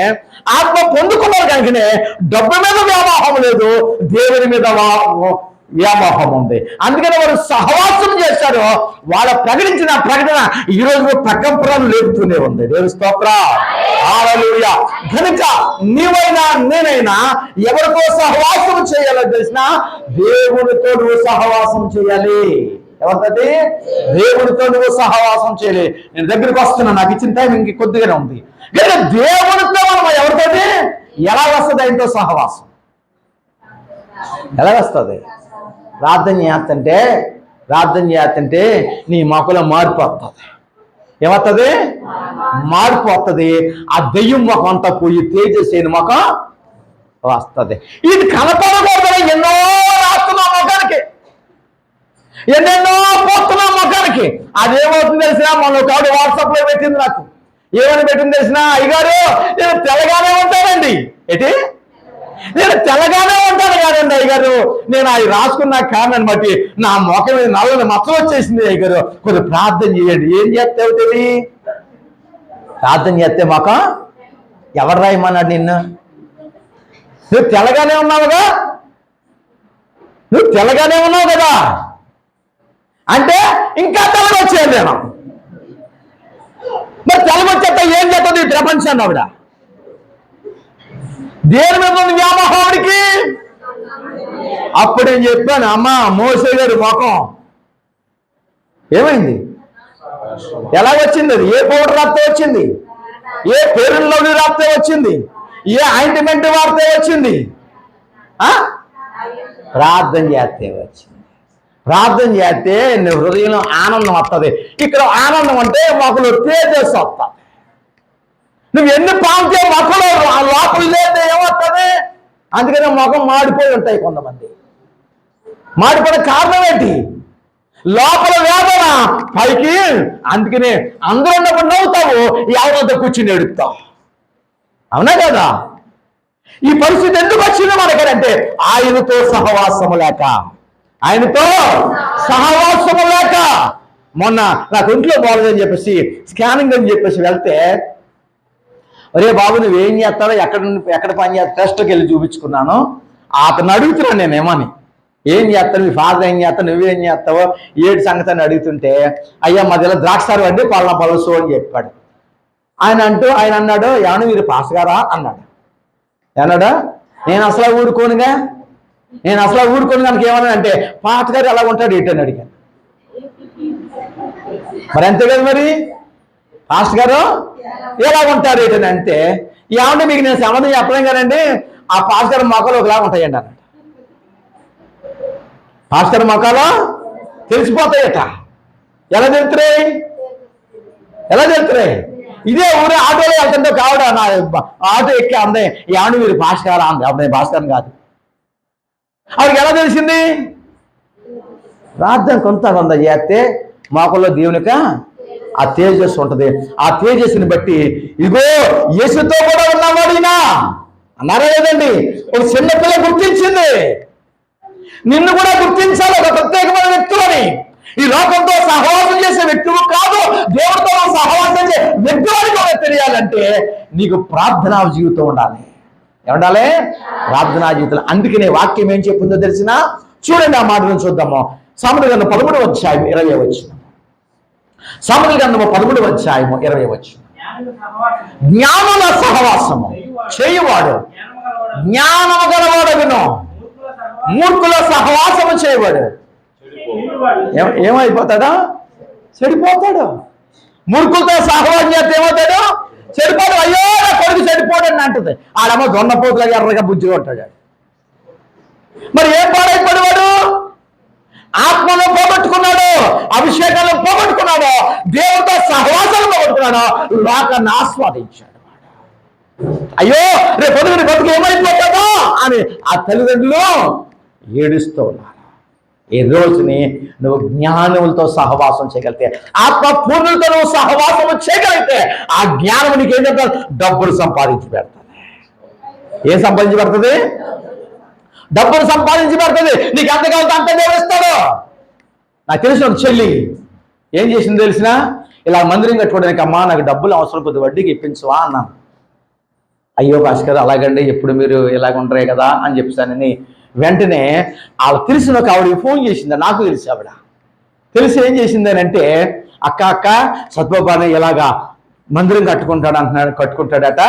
[SPEAKER 1] డబ్బు మీద వ్యామోహం లేదు, దేవుని మీద వ్యామోహం ఉంది. అందుకని వారు సహవాసం చేశారు. వాళ్ళ ప్రకటించిన ప్రకటన ఈ రోజు ప్రకంపనలు లేపుతూనే ఉంది. దేవుని స్తోత్రం. హల్లెలూయా. కనుక నీవైనా నేనైనా ఎవరితో సహవాసం చేయాలో తెలిసినా దేవునితో నువ్వు సహవాసం చేయాలి. ఎవరితోటి? దేవుడితో నువ్వు సహవాసం చేయాలి. నేను దగ్గరికి వస్తున్నా, నాకు ఇచ్చిన టైం ఇంక కొద్దిగానే ఉంది. కానీ దేవుడితో మనం ఎవరితోటి ఎలా వస్తుంది? ఆయనతో సహవాసం ఎలా వస్తుంది? ప్రార్థన చేస్తుంటే నీ మొక్కలో మార్పు వస్తుంది. ఏమవుతుంది? మార్పు వస్తుంది. ఆ దెయ్యం ముఖం అంతా పోయి తేజస్సేని ముఖం వస్తుంది. ఇది కనపడకూడదు. ఎన్నో రాస్తున్నాం ముఖానికి, ఎన్నెన్నో పోస్తున్నాం ముఖానికి. అదేమవుతుంది తెలిసినా, మొన్న ఒక ఆవిడ వాట్సాప్ లో పెట్టింది నాకు. ఏమని పెట్టింది తెలిసినా, అయ్యగారు నేను తెల్లగానే ఉంటానండి. ఏంటి? నేను తెల్లగానే ఉంటాను కాదండి అయ్యగారు, నేను అది రాసుకున్న కారణాన్ని బట్టి నా ముఖం మీద నల్లని మచ్చలు వచ్చేసింది అయ్యగారు, కొద్దిగా ప్రార్థన చేయండి. ఏం చేస్తే అవుతుంది? ప్రార్థన చేస్తే ముఖం ఎవరు రాయమన్నాడు నిన్ను? నువ్వు తెల్లగానే ఉన్నావు కదా అంటే ఇంకా తెల్లగా వచ్చేది నేను. మరి తెల్లగొచ్చేట ఏం చేస్తుంది ఈ ప్రపంచాన్ని? ఆవిడ దేని మీద ఉంది వ్యామోహానికి? అప్పుడు నేను చెప్పాను, అమ్మా మోసే గారి ముఖం ఏమైంది? ఎలా వచ్చింది? అది ఏ పౌడర్ రాస్తే వచ్చింది? ఏ పేరులో రాస్తే వచ్చింది? ఏ ఆయింట్మెంట్ వాడితే వచ్చింది? ప్రార్థన చేస్తే వచ్చింది. ప్రార్థన చేస్తే నీ హృదయంలో ఆనందం వస్తుంది. ఇక్కడ ఆనందం అంటే మొక్కలు తేజస్సు వస్తుంది. నువ్వు ఎన్ని పాంతే మొక్కలు లోపల లేదే ఏమవుతుంది? అందుకనే ముఖం మాడిపోయి ఉంటాయి కొంతమంది. మాడిపోయిన కారణం ఏంటి? లోపల వేదన, పైకి. అందుకనే అందరూ ఉన్నప్పుడు నవ్వుతావు, ఎవరితో కూర్చుని ఎడుపుతావు. అవునా కదా? ఈ పరిస్థితి ఎందుకు వచ్చింది మనకంటే ఆయనతో సహవాసము లేక. మొన్న నాకు ఇంట్లో బాగుందని చెప్పేసి స్కానింగ్ అని చెప్పేసి వెళ్తే, ఒరే బాబు నువ్వేం చేస్తావో, ఎక్కడ పని చేస్తా, టెస్ట్కి వెళ్ళి చూపించుకున్నాను. అతను అడుగుతున్నాను నేనేమని, ఏం చేస్తాను, మీ ఫాదర్ ఏం చేస్తావు, నువ్వేం చేస్తావో ఏడు సంగతి అని అడుగుతుంటే, అయ్యా మధ్యలో ద్రాక్షారు అండి పలసు అని చెప్పాడు. ఆయన అన్నాడు, ఏమన్నా మీరు పాస్ గారా అన్నాడు. ఏమన్నాడు? నేను అసలు ఊరుకోనుగా ఏమన్నా అంటే, పాస్ గారు ఎలా ఉంటాడు ఏంటని అడిగాను. మరి అంతే కదా, మరి పాస్ గారు ఎలా ఉంటారు ఏంటని అంటే, ఏమంటే మీకు నేను సంబంధం చెప్పలేం కదండి, ఆ పాస్ గారు మొక్కలు ఒకలా ఉంటాయండి అన్నాడు. పాస్ గారు మొక్కలు తెలిసిపోతాయట. ఎలా తెలుస్తున్నాయి? ఇదే ఊరే ఆటోలో వెళ్తుంటే కావడ నా ఆటో ఎక్కి అందే, ఏమంటే మీరు భాస్కరా అంది. అప్పుడు నేను భాస్కర్ కాదు. ఆవిడకి ఎలా తెలిసింది? ప్రార్థన కొంత చేస్తే మొక్కల్లో దేవునిక ఆ తేజస్సు ఉంటుంది. ఆ తేజస్సుని బట్టి ఇగో యేసుతో కూడా ఉన్నవాడినా అన్నారా లేదండి? ఒక చిన్న పిల్ల గుర్తించింది. నిన్ను కూడా గుర్తించాలి ఒక ప్రత్యేకమైన వ్యక్తులని. ఈ లోకంతో సహవాసం చేసే వ్యక్తులు కాదు, దేవుడితో సహవాసం చేసే వ్యక్తులని కూడా తెలియాలంటే నీకు ప్రార్థనా జీవితం ఉండాలి. ఏముండాలి? ప్రార్థనా జీవితం. అందుకనే వాక్యం ఏం చెప్పిందో తెలిసిన చూడండి, ఆ మాటలను చూద్దాము. సామెతల గ్రంథం 13వ అధ్యాయం 20వ వచనం. సామెతల గ్రంథము 13వ అధ్యాయము 20వ వచనం. జ్ఞానుల సహవాసము చేయువాడు జ్ఞానము గలవాడగును, మూర్ఖుల సహవాసము చేయవాడు ఏమైపోతాడా? చెడిపోతాడు. మూర్ఖులతో సహవాసం చేస్తే ఏమవుతాడు? చెడిపోడు. అయ్యో నా కొడుకు చెడిపోడు అని అంటుంది. ఆడేమో దొన్నపోతులాగా ఎర్రగా బుద్ధి కొట్టాడు. మరి ఏం పాడైపోయాడు? ఆత్మను పోగొట్టుకున్నాడు, అభిషేకాలను పోగొట్టుకున్నాడు, దేవుడితో సహవాసాలు పోగొట్టుకున్నాడు, లోకాన్ని ఆస్వాదించాడు. అయ్యో రేపు పొద్దున బతుకు ఏమైపోతుందో అని ఆ తల్లిదండ్రులు ఏడుస్తూ ఉన్నారు. ఈ రోజుని నువ్వు జ్ఞానములతో సహవాసం చేయగలిగితే, ఆత్మ పూర్ణులతో నువ్వు సహవాసం చేయగలిగితే, ఆ జ్ఞానం నీకు ఏం చెప్తారు? డబ్బులు సంపాదించి పెడతాది. ఏం సంపాదించి పెడుతుంది? డబ్బులు సంపాదించి పెడుతుంది. నీకు ఎంత కావాలంటే అంత దేవుడు ఇస్తాడు. నాకు తెలిసిన ఒక చెల్లి ఏం చేసింది తెలిసిన, ఇలా మందిరం కట్టుకోవడానికి, అమ్మా నాకు డబ్బులు అవసరం, కొద్ది వడ్డీకి ఇప్పించవా అన్నాను. అయ్యో భాస్కర్ అలాగండి, ఎప్పుడు మీరు ఇలాగ ఉండరే కదా అని చెప్పానని వెంటనే వాళ్ళ తెలిసిన ఒక ఆవిడకి ఫోన్ చేసింది. నాకు తెలిసి ఆవిడ తెలిసి ఏం చేసిందని అంటే, అక్క సత్వబాని ఇలాగా మందిరం కట్టుకుంటాడట,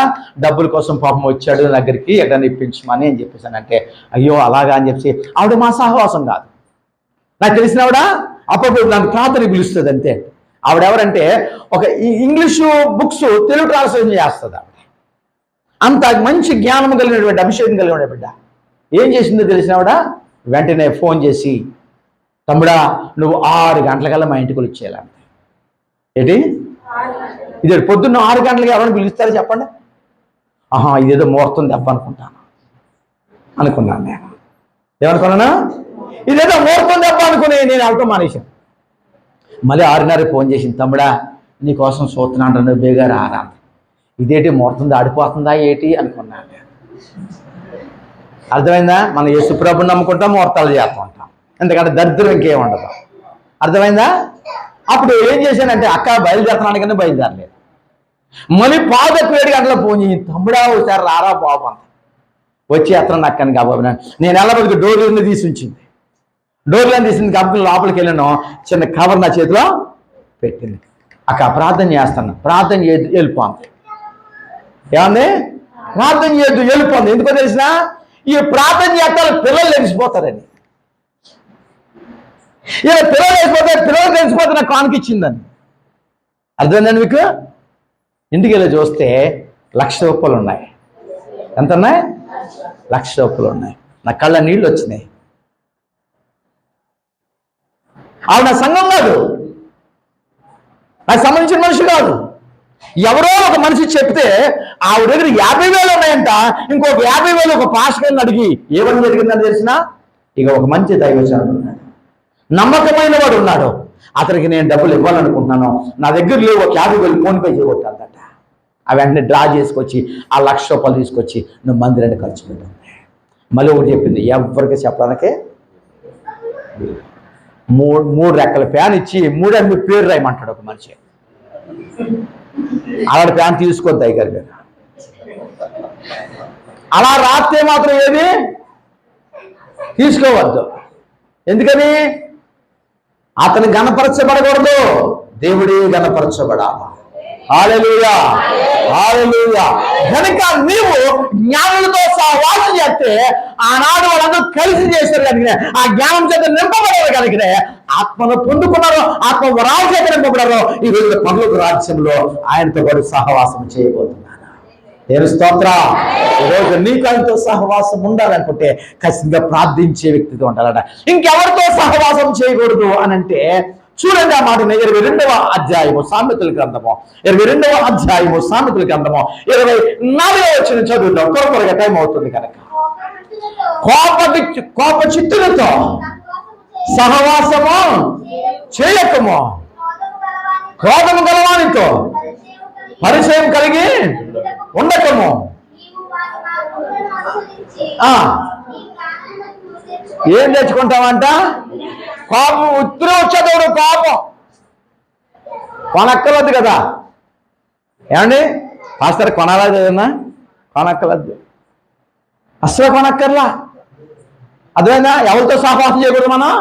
[SPEAKER 1] డబ్బుల కోసం పాపం వచ్చాడు దగ్గరికి, ఎక్కడన్నా ఇప్పించమని అని చెప్పేసానంటే, అయ్యో అలాగా అని చెప్పి ఆవిడ మా సహవాసం కాదు. నాకు తెలిసిన ఆవిడ అప్పుడు నాకు ప్రార్థన పిలుస్తుంది అంతే. ఆవిడెవరంటే ఒక ఇంగ్లీషు బుక్స్ తెలుగు ట్రాన్స్లేషన్ చేస్తుంది ఆవిడ. అంత మంచి జ్ఞానం కలిగినటువంటి, అభిషేకం కలిగిన బిడ్డ. ఏం చేసిందో తెలిసినావిడ వెంటనే ఫోన్ చేసి, తమ్ముడా నువ్వు 6 గంటలకల్లా మా ఇంటికి వచ్చేయాలంటే. ఏంటి ఇది? పొద్దున్న 6 గంటలకి ఎవరైనా పిలుస్తారో చెప్పండి? ఇదేదో ముహూర్తం దెబ్బ అనుకున్నాను నేను. ఏమనుకున్నాను? ఇదేదో ముహూర్తం దెబ్బ అనుకుని నేను వెళ్ళటం మానేశాను. మళ్ళీ 6:30 ఫోన్ చేసింది, తమ్ముడా నీకోసం చూస్తున్నా అంటాను, నువ్వు బేగా రారా. ఇదేంటి ముహూర్తం దాడిపోతుందా ఏంటి అనుకున్నాను నేను. అర్థమైందా? మనం యేసు ప్రభువుని నమ్ముకుంటాం, ముహూర్తాలు చేస్తూ ఉంటాం, ఎందుకంటే దరిద్రం ఇంకేం ఉండదు. అర్థమైందా? అప్పుడు ఏం చేశానంటే, అక్క బయలుదేరుతున్నాను కానీ బయలుదేరలేదు. మళ్ళీ 7 గంటలకు ఫోన్ చేసి, తమ్ముడా ఒకసారి రారా బాబు అంత. వచ్చి ఎత్తనండి అక్కని కాబోబు. నేను వెళ్ళబోతుకు డోర్లన్నీ తీసి ఉంచింది. డోర్లను తీసింది కాబట్టి లోపలికి వెళ్ళాను. చిన్న కవర్ నా చేతిలో పెట్టింది. అక్క ప్రార్థన చేస్తాను, ప్రార్థన చేయొద్దు వెళ్ళిపోంది. ఏమంది? ప్రార్థన చేయొద్దు వెళ్ళిపోంది. ఎందుకో తెలిసినా, ఈ ప్రార్థన చేస్తాను పిల్లలు తెలిసిపోతారని. ఇలా పిల్లలు తెలిసిపోతే నాకు కానుకిచ్చిందని. అర్థమైందండి మీకు? ఇంటికి వెళ్ళి చూస్తే 1,00,000 రూపాయలు ఉన్నాయి. ఎంత ఉన్నాయి? 1,00,000 రూపాయలు ఉన్నాయి. నా కళ్ళ నీళ్ళు వచ్చినాయి. ఆవిడ నా సంఘం కాదు, నాకు సంబంధించిన మనిషి కాదు. ఎవరో ఒక మనిషి చెప్తే ఆవిడ దగ్గర 50,000 ఉన్నాయంట. ఇంకొక 50,000 ఒక పాస్టర్ని అడిగి ఏమని జరిగిందని తెలిసిన, ఇక ఒక మంచి దైవజనుడు ఉన్నాడు, నమ్మకమైన వాడు ఉన్నాడు, అతనికి నేను డబ్బులు ఇవ్వాలనుకుంటున్నాను, నా దగ్గర లేవు, ఒక 50,000 ఫోన్పే చేయగొట్టాలట. ఆ వెంటనే డ్రా చేసుకొచ్చి ఆ 1,00,000 రూపాయలు తీసుకొచ్చి నువ్వు మందిరాన్ని ఖర్చు పెట్టాను. మళ్ళీ ఒకటి చెప్పింది, ఎవరికి చెప్పడానికే 3 రెక్కల ఫ్యాన్ ఇచ్చి 3 మీ పేరు రాయమంటాడు ఒక మనిషి. అలాంటి ఫ్యాన్ తీసుకోవద్దు అయ్యగారి గారు. అలా రాస్తే మాత్రం ఏది తీసుకోవద్దు. ఎందుకని? అతను గణపరచబడకూడదు, దేవుడే గణపరచబడాలి. హల్లెలూయా, హల్లెలూయా. కనుక నీవు జ్ఞానులతో సహవాసం చేస్తే, ఆనాడు వాళ్ళందరూ కలిసి చేశారు కనుక, ఆ జ్ఞానం చేత నింపబడారు కనుక ఆత్మను పొందుకున్నారు, ఆత్మ వరాల చేత నింపబడారు. ఈ రోజు పరలోక రాజ్యంలో ఆయనతో పాటు సహవాసం చేయబోతున్నారు. నేను స్తోత్ర. ఈరోజు నీకు ఆయనతో సహవాసం ఉండాలనుకుంటే ఖచ్చితంగా ప్రార్థించే వ్యక్తితో ఉండాలట. ఇంకెవరితో సహవాసం చేయకూడదు అని అంటే, చూడండి ఆ మాట 22వ అధ్యాయము సామెతల గ్రంథము, 22వ అధ్యాయము సామెతల గ్రంథము 24వ వచనం చదువుతాం. త్వరగా టైం అవుతుంది కనుక. కోప చిత్తులతో సహవాసము చేయకము, క్రోధము గలవానితో పరిచయం కలిగి ఉండకము. ఏం తెచ్చుకుంటామంట? కోపం ఉత్తరం వచ్చేటప్పుడు కోపం కొనక్కర్లేదు కదా. ఏమండి పాస్టర్ కొనాలి ఏదన్నా? కొనక్కర్లేదు, అస్సలు కొనక్కర్లా. అదేనా ఎవరితో సహవాసం చేయకూడదు మనం?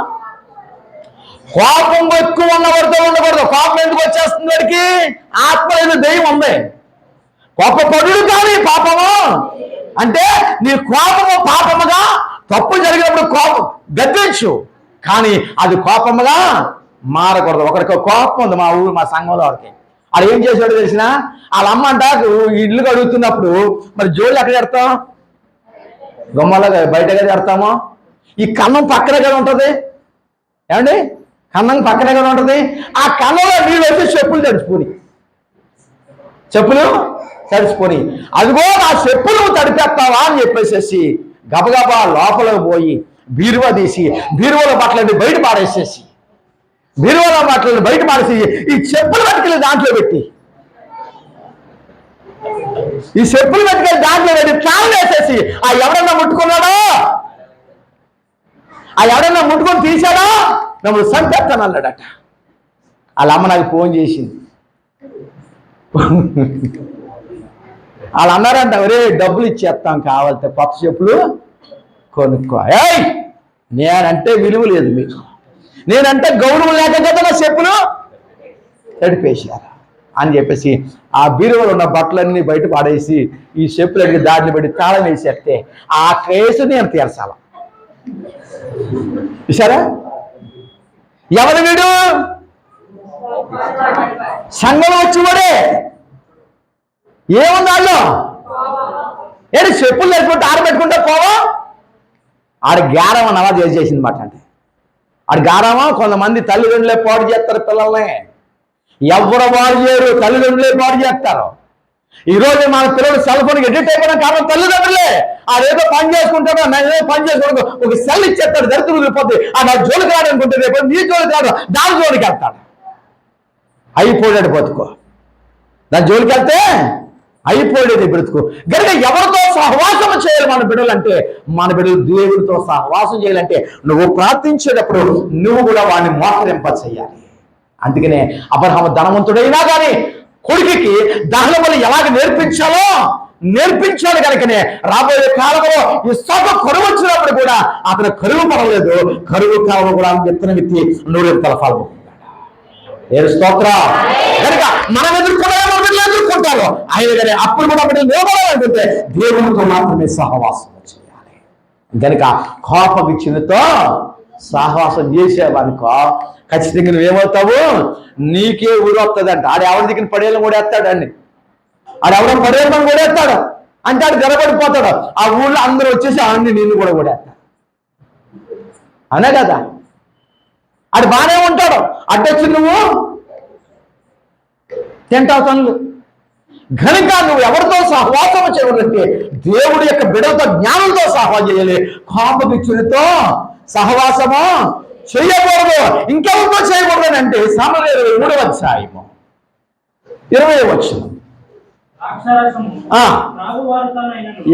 [SPEAKER 1] కోపం ఎక్కువ ఉన్నవాడితో ఉండకూడదు. కోపం ఎందుకు వచ్చేస్తుంది? వాడికి ఆత్మ అనేది దెయ్యం ఉంది. కోపపడు కానీ పాపము అంటే నీ కోపము పాపముగా తప్పు జరిగినప్పుడు కోపం గద్దించు, కానీ అది కోపముగా మారకూడదు. ఒకరికి కోపం ఉంది మా సంఘంలో వారికి. అది ఏం చేశాడో తెలిసిన, వాళ్ళ అమ్మ అంట ఇల్లు కడుగుతున్నప్పుడు మరి జోళ్ళు ఎక్కడ పెడతాం? గుమ్మలో బయటగా పెడతామో? ఈ కన్నం పక్కనే కదా ఉంటుంది. ఏమండి కన్నం పక్కనే కదా ఉంటుంది. ఆ కన్నంలో నీళ్ళు వచ్చి చెప్పులు తడిచిపోయి అదిగో నా చెప్పులు తడిపేస్తావా అని చెప్పేసేసి గబగబా లోపలికి పోయి బీరువా తీసి బీరువాలో బట్టలని బయట పాడేసేసి ఈ చెప్పులు పట్టుకెళ్ళి దాంట్లో పెట్టి ప్లాన్ వేసేసి ఆ ఎవడన్నా ముట్టుకొని తీశాడో నమ్ముడు సంపెత్తాను అన్నాడట. వాళ్ళ అమ్మ నాకు ఫోన్ చేసింది. వాళ్ళు అన్నారంట, ఒరే డబ్బులు ఇచ్చేస్తాం కావాలంటే కొత్త చెప్పులు కొనుక్కో. నేనంటే విలువ లేదు మీకు, నేనంటే గౌరవం లేక కదా నా చెప్పులు తడిపేశారు అని చెప్పేసి ఆ బీరువాలో ఉన్న బట్టలన్నీ బయట పాడేసి ఈ చెప్పులన్నీ దాడిని పెట్టి తాళం వేసేస్తే ఆ కేసు నేను తీర్చాల. చూసారా? ఎవరు వీడు? సంఘంలో వచ్చేవాడే. ఏముందాళ్ళు ఏంటి చెప్పులు లేకపోతే ఆరబెట్టుకుంటే పోవా? ఆడ గారం అని అలా చేసింది మాట. అంటే ఆడ గారమా కొంతమంది తల్లిదండ్రులే పాడు చేస్తారు పిల్లల్ని. ఎవరు పాడు చేయరు, తల్లిదండ్రులే పాడు చేస్తారు. ఈరోజు మన పిల్లలు సెల్ ఫోన్కి ఎడిట్ అయిపోయిన కారణం తల్లిదండ్రులే. ఆడేదో పని చేసుకుంటాడో నేనేదో పని చేసుకోవడం ఒక సెల్ ఇచ్చేస్తాడు, దరిద్రం వదిలిపోతుంది. ఆ నా జోలికి రాడనుకుంటే రేపు నీ జోలికి రాడు, దాని జోలికి వెళ్తాడు. అయిపోయాడు బతుకు. దాని జోలికి వెళ్తే అయిపోయేది బ్రతుకు. కనుక ఎవరితో సహవాసం చేయాలి మన బిడ్డలు అంటే, మన బిడ్డలు దేవుడితో సహవాసం చేయాలంటే నువ్వు ప్రార్థించేటప్పుడు నువ్వు కూడా వాడిని మోకరింప చేయాలి. అందుకనే అబ్రహాము ధనవంతుడైనా కానీ కొడుకుకి దహన బలి ఎలాగ నేర్పించాడు. కనుకనే రాబోయే కాలంలో ఈ సభ కరువు వచ్చినప్పుడు కూడా అతను కరువు పడలేదు. కరువు కాలం కూడా విత్తనం విత్తి 100 ఫలం. స్తోత్ర. కనుక మనం ఎదుర్కొంటారు ఆయన కానీ అప్పుడు కూడా బిడ్డలు నిలబడాలనుకుంటే దేవునితో మాత్రమే సహవాసం చేయాలి. కనుక కోపగిచ్చినతో సహవాసం చేసేవనుకో ఖచ్చితంగా నువ్వేమవుతావు? నీకే ఊరు వస్తుందంట. ఆడెవరి దగ్గర పడేళ్ళని కూడా వేస్తాడు అండి. ఆడెవడో పడేళ్ళని కూడా వేస్తాడు అంటే ఆడు గడబడిపోతాడు. ఆ ఊళ్ళో అందరూ వచ్చేసి అన్ని నిన్ను కూడా వేస్తాడు. అనే కదా, ఆడు బాగానే ఉంటాడు, అడ్డొచ్చి నువ్వు తింటావు తనులు. కనుక నువ్వు ఎవరితో సహవాసం చేయాలంటే దేవుడి యొక్క బిడ్డలతో జ్ఞానంతో సహవాసం చేయాలి. కోపగిచ్చులతో సహవాసము చేయకూడదు. ఇంకెవరితో చేయకూడదు అని అంటే సమరయ్య 3వ అధ్యాయము 20వ వచనం.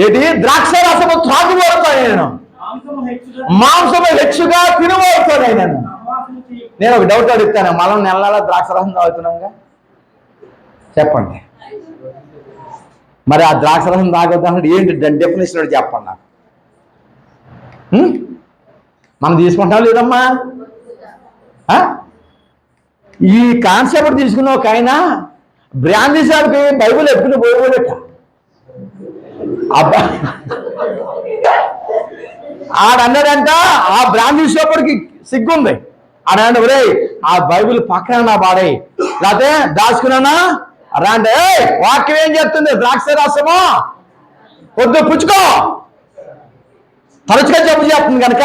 [SPEAKER 1] ఏది? ద్రాక్షరసము త్రాగువారుతానైనను మాంసము హెచ్చుగా తినవారుతానైనను. నేను ఒక డౌట్ అడుగుతాను, మనం నెల ద్రాక్షరసం తాగుతున్నాంగా, చెప్పండి. మరి ఆ ద్రాక్షరసం తాగొద్దు ఏంటి దాని డెఫినేషన్ చెప్పండి నాకు. మనం తీసుకుంటాం లేదమ్మా? ఈ కాన్సెప్ట్ తీసుకున్న ఒక ఆయన బ్రాందీ షాప్కి బైబుల్ ఎప్పుడు పోయబోలేట. అబ్బా ఆడన్నాడంట, ఆ బ్రాందీ షాపుడికి సిగ్గుంది. ఆడంటే ఒరే ఆ బైబుల్ పక్కన నా పాడే లేకపోతే దాచుకున్నానా రా అంటే, వాక్యం ఏం చెప్తుంది? ద్రాక్ష రసము వద్దు, పుచ్చుకో. తరచుగా జబ్బు చేస్తుంది కనుక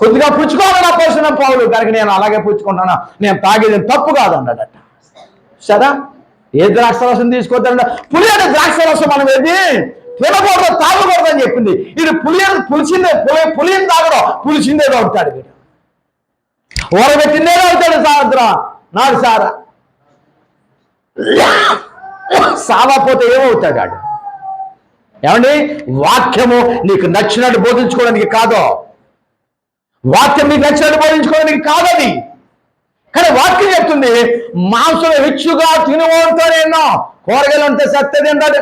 [SPEAKER 1] కొద్దిగా పుచ్చుకోవాలని నా పోషణ పౌలు కనుక నేను అలాగే పుచ్చుకుంటాను, నేను తాగేది తప్పు కాదు అన్నాడట. సరే, ఏ ద్రాక్షరసం తీసుకోవద్దంట? పులియని ద్రాక్షరసం మనం ఏది తినకూడదు, తాగకూడదు అని చెప్పింది. ఇది పులిని తాగడం, పులిసిందే తాగుతాడు. వీడు ఊరబెట్టిందే తాగుతాడు. సాయంత్రం నాడు సావపోతే ఏమవుతాడు వాడు? ఏమండి, వాక్యము నీకు నచ్చినట్టు బోధించుకోవడానికి కాదు, వాక్యం మీకు నచ్చినట్టు బోధించుకోవడానికి కాదది. కానీ వాక్యం చెప్తుంది, మాంసం హెచ్చుగా తినవంతోనేనో కూరగాయలు ఉంటే సత్తది అంటాడు.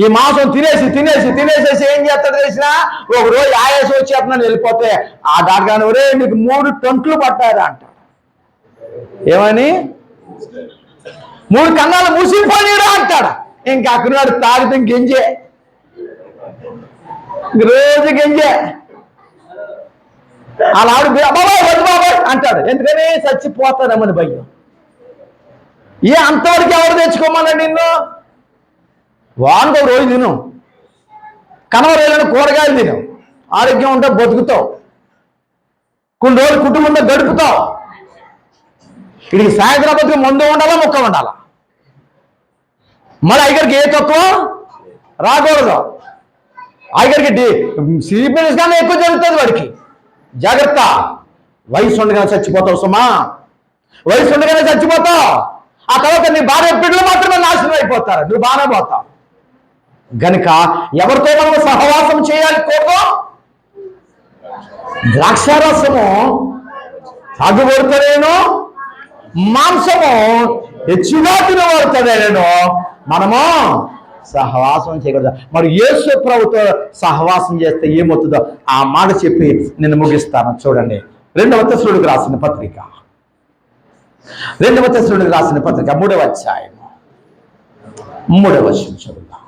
[SPEAKER 1] ఈ మాంసం తినేసేసి ఏం చేస్తాడు తెలిసినా, ఒక రోజు ఆయాసం వచ్చేస్తున్నాను వెళ్ళిపోతే ఆ డాక్టర్ ఒరే నీకు 3 టొంట్లు పట్టారా అంట. ఏమని? 3 కన్నాలు మూసిపోయినా అంటాడు. ఇంకా అక్కడ తాగితే గింజే, రోజు గింజే. అలా ఆవిడ బాబాయ్ వద్దు బాబాయ్ అంటాడు. ఎందుకని? చచ్చిపోతానమ్మని భయం. అంతవరకు ఎవరు తెచ్చుకోమన్నాడు నిన్ను? వానికి రోజు తిను, కనవ రోజులను కూరగాయలు తిను, ఆరోగ్యం ఉంటే బతుకుతావు, కొన్ని రోజులు కుటుంబంతో గడుపుతావు. ఇడికి సాయంత్రం బతుకు మందు ఉండాలా, ముక్క ఉండాలా. మరి ఐగరికి ఏ తక్కువ రాకూడదు. ఐగరికి సిపిఎస్ కానీ ఎక్కువ జరుగుతుంది వాడికి. జాగ్రత్త. వయసు ఉండగానే చచ్చిపోతావు సుమా, వయసు ఉండగానే చచ్చిపోతావు. ఆ తర్వాత నీ భార్య బిడ్డలు మాత్రమే నాశనం అయిపోతారు, నువ్వు బాగానే పోతావు. గనుక ఎవరితో మనం సహవాసం చేయాలి? కోపం ద్రాక్షారసము తాగుబడుతాడేనో, మాంసము హెచ్చుగా తినబడుతాడేనో మనము సహవాసం చేయకూడదు. మరి యేసు ప్రభుతో సహవాసం చేస్తే ఏమవుతుందో ఆ మాట చెప్పి నేను ముగిస్తాను. చూడండి, 2వ తెస్సలోనికీయులకు రాసిన పత్రిక 3వ అధ్యాయం 3వ వచనం చదువుదాం.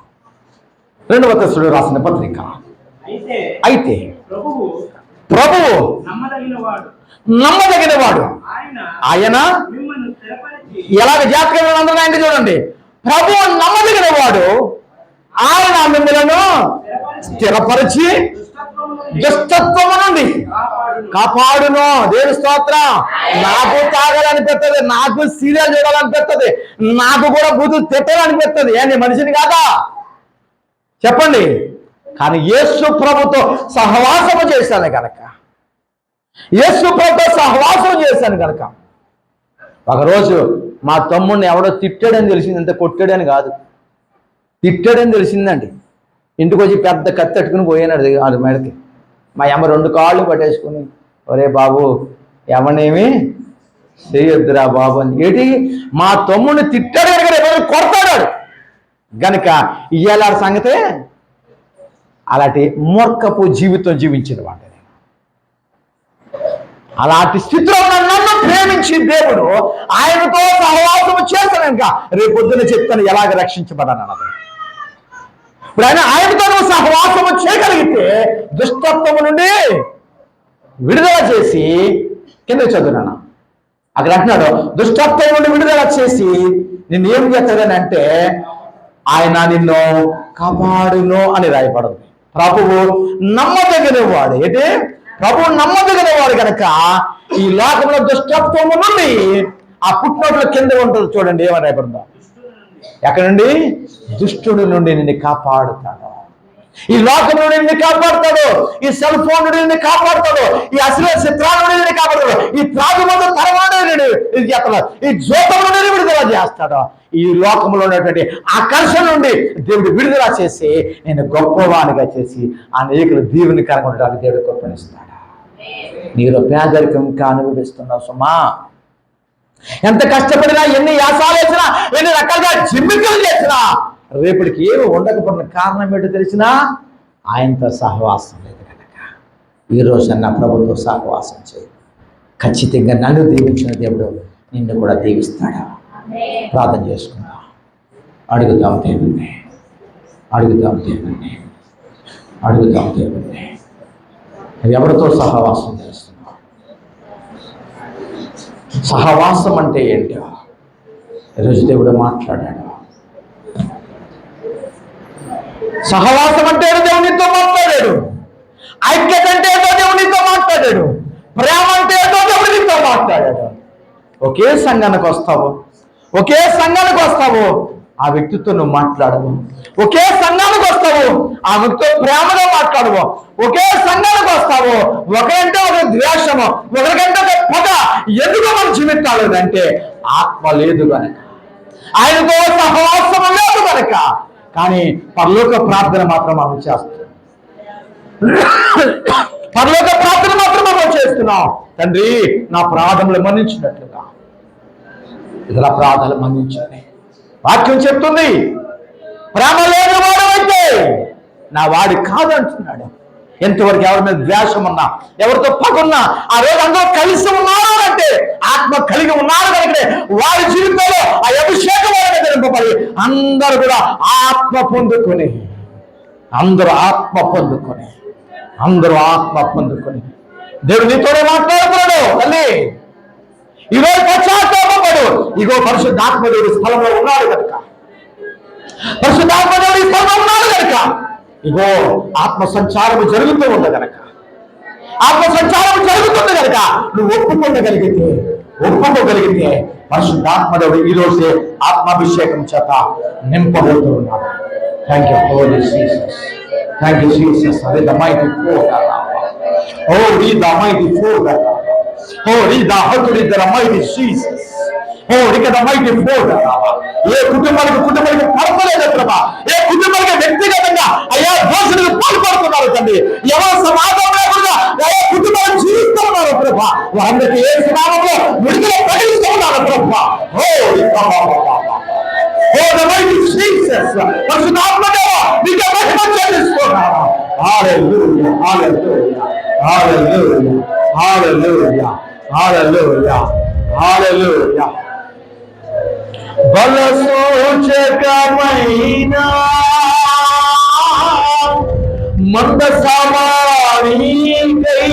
[SPEAKER 1] 2వ తెస్సలోనికీయులకు రాసిన పత్రిక. అయితే ప్రభువు నమ్మదగినవాడు, ఆయన ఎలాగ జాతకంగా అందరూ ఆయన చూడండి. ప్రభువు నమ్మదగినవాడు, ఆయన మిమ్మలను స్థిరపరిచి దుష్టత్వము నుండి కాపాడును. దేవుని స్తోత్రం. నాకు తాగాలనిపిస్తుంది, నాకు సీరియల్ చూడాలనిపిస్తుంది, నాకు కూడా బూతులు తిట్టాలనిపిస్తుంది. ఏంటి మనిషిని కాదా చెప్పండి? కానీ యేసు ప్రభుతో సహవాసము చేశాను కనుక, యేసు ప్రభుతో సహవాసం చేశాను కనుక, ఒకరోజు మా తమ్ముడిని ఎవడో తిట్టాడని తెలిసింది, అంతే, కొట్టాడని కాదు, తిట్టాడని తెలిసిందండి. ఇంటికి వచ్చి పెద్ద కత్తి తట్టుకుని పోయాడు అది మేడకి. మా అమ్మ 2 కాళ్ళు పట్టేసుకుని, ఒరే బాబు ఎవనేమి చేయొద్దురా బాబు అని. ఏంటి? మా తమ్ముడిని తిట్టాడు కనుక రేపు కొడతాడు గనుక ఇయ్యాల సంగతే. అలాంటి మూర్ఖపు జీవితం జీవించిన వాడు. అలాంటి స్థితిలో నన్ను ప్రేమించి దేవుడు ఆయనతో సహవాసం చేశాను కనుక రేపొద్దున చెప్తాను ఎలాగ రక్షించబడాను అన్నది. ఇప్పుడు ఆయనతో సహవాసము చేయగలిగితే దుష్టత్వము నుండి విడుదల చేసి, కింద చదువునాను అక్కడ అంటున్నాడు, దుష్టత్వం నుండి విడుదల చేసి నిన్ను ఏం చేస్తాడని అంటే ఆయన నిన్ను కాపాడును అని రాయబడింది. ప్రభువు నమ్మదగినవాడు. ఏంటి? ప్రభువు నమ్మదగినవాడు కనుక ఈ లోకంలో దుష్టత్వము నుండి ఆ పుట్టినోట్ల కింద ఉంటుంది చూడండి, ఏమని రాయబడిందో. ఎక్కడ నుండి? దుష్టుడి నుండి నిన్ను కాపాడుతాడు. ఈ లోకం నుండి నిన్ను కాపాడుతాడు, ఈ సెల్ ఫోన్ నుండి నిన్ను కాపాడుతాడు, ఈ అశ్లీల చిత్రాల నుండి నిన్ను కాపాడుతాడు, ఈ త్రాగుమందు తరవాడు ఇది చేస్తాడు, ఈ జోతం నుండి విడుదల చేస్తాడు. ఈ లోకంలో ఉన్నటువంటి ఆకర్షణ నుండి దేవుడు విడుదల చేసి నేను గొప్పవానిగా చేసి అనేకులు దీవెనకరంగా ఉండడానికి దేవుడు గొప్పనిస్తాడు. నీలో పేదరికం ఇంకా అనుభవిస్తున్నావు సుమా. ఎంత కష్టపడినా, ఎన్ని యాసాలు వేసినా, ఎన్ని రకాలుగా జిమ్మికలు చేసినా రేపటికి ఏమి ఉండకపోయిన కారణం ఏంటో తెలిసినా ఆయనతో సహవాసం లేదు కనుక ఈరోజు నా ప్రభుత్వం సహవాసం చేయి. ఖచ్చితంగా నన్ను దీవించిన దేవుడు నిన్ను కూడా దీవిస్తాడు. ప్రార్థన చేసుకుందాం. అడుగుతాం దేవుణ్ణి, ఎవరితో సహవాసం చేస్తున్నావు? సహవాసం అంటే ఏంటో ఈరోజు దేవుడు మాట్లాడాడు. సహవాసం అంటే దేవునితో మాట్లాడాడు. ఐక్యత అంటే ఏదో దేవునితో మాట్లాడాడు. ప్రేమ అంటే ఏదో దేవునితో మాట్లాడాడు. ఒకే సంఘానికి వస్తావు, ఆ వ్యక్తితో నువ్వు మాట్లాడవు. ఒకే సంఘానికి వస్తావు, ఆ వ్యక్తితో ప్రేమగా మాట్లాడవు. ఒకే సంఘానికి వస్తావు, ఒకరంటే ఒక ద్వేషము, ఒకరికంటే ఒక పగ. ఎందుకు మన జీవితాలు అంటే ఆత్మ లేదు కనుక, ఆయనతో సహవాసం లేదు కనుక. కానీ పరలోక ప్రార్థన మాత్రం మనం చేస్తాం. పరలోక ప్రార్థన మాత్రం మనం చేస్తున్నాం. తండ్రి, నా అపరాధములు మన్నించినట్లుగా ఇతర అపరాధాలు మన్నించండి. వాక్యం చెప్తుంది, ప్రేమ లేని వాడైతే నా వాడి కాదంటున్నాడు. ఎంతవరకు ఎవరి మీద ద్వేషం ఉన్నా, ఎవరితో పగున్నా, ఆ రోజు అందరూ కలిసి ఉన్నారు అంటే ఆత్మ కలిగి ఉన్నారు కనుక వారి జీవితంలో ఆ అభిషేకం నింపబడి అందరూ కూడా ఆత్మ పొందుకొని అందరూ ఆత్మ పొందుకొని దేవుడు నీతోనే మాట్లాడుతున్నాడు. తల్లి, ఈరోజు పశ్చాత్తాపడు. ఇగో పరిశుద్ధాత్మదేవుడు స్థలంలో ఉన్నాడు కనుక, పరిశుద్ధాత్మదేవుడు ఈ స్థలంలో ఉన్నాడు కనుక, ఇగో ఆత్మ సంచారం జరుగుతూ ఉంది కనుక, నువ్వు ఒప్పుకోగలిగితే పరిశుద్ధాత్మదేవుడు ఈ రోజే ఆత్మాభిషేకం చేత నింపబోతూ ఉన్నాడు. Thank you holy Jesus. Thank you, Jesus. Read the mighty four. Oh, read the mighty four. Oh, read the how to read the mighty Jesus. Oh, read the mighty four. ఏ కుటుంబానికి పడతలేదు ప్రభా, ఏ కుటుంబానికి వ్యక్తిగతంగా అయ్యా దోషులకు పాల్పడుతున్నారు తండ్రి, ఎవరు సమాజం లేకుండా అయ్యా కుటుంబాన్ని జీవిస్తున్నారు ప్రభా, వారందరికీ ఏ నామములో విడుదల ప్రకటిస్తూ ఉన్నారు ప్రభా. Oh, the mighty Jesus. పరిశుద్ధాత్మదేవా, నీకే మహిమ చెల్లిస్తున్నాము. హల్లెలూయా, హల్లెలూయా, హల్లెలూయా, హల్లెలూయా, హల్లెలూయా, హల్లెలూయా. బల సూచకమైన మందసమానికై,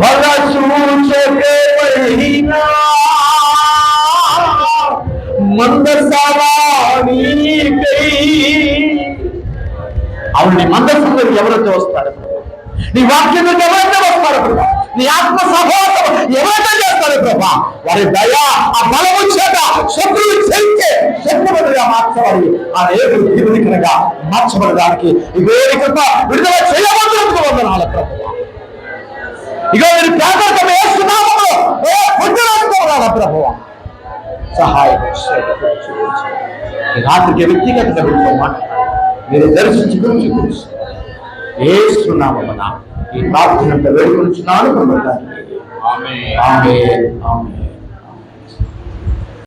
[SPEAKER 1] బల సూచకమైన మందసమానికై. అవును, నీ మందసంలో ఎవరైతే వస్తాడు, నీ వాక్యం ఎవరైతే వస్తాడు ప్రభా, నీ ఆత్మ సహవాసం ఎవరైతే చేస్తాడు ప్రభా, వారి దయ ఆ బలము చేత శత్రువు చేయించే శత్రువులుగా మార్చబడి ఆ దేవుడు దీవునికలుగా మార్చబడడానికి ఇదే కృప విడుదల చేయబడుతున్నందుకు వందనాల ప్రభువా. ఇగో మీరు పేదరికం వేస్తున్నామో పొందడానికి ప్రభువా సహాయం రాత్రికి వ్యక్తిగతంగా వీటితో మాట్లాడాలి. మీరు దర్శించి గురించి ఏస్తున్నామన్నా ఈ ప్రార్థన వేడుకొనిచున్నాను. ఆమేన్, ఆమేన్.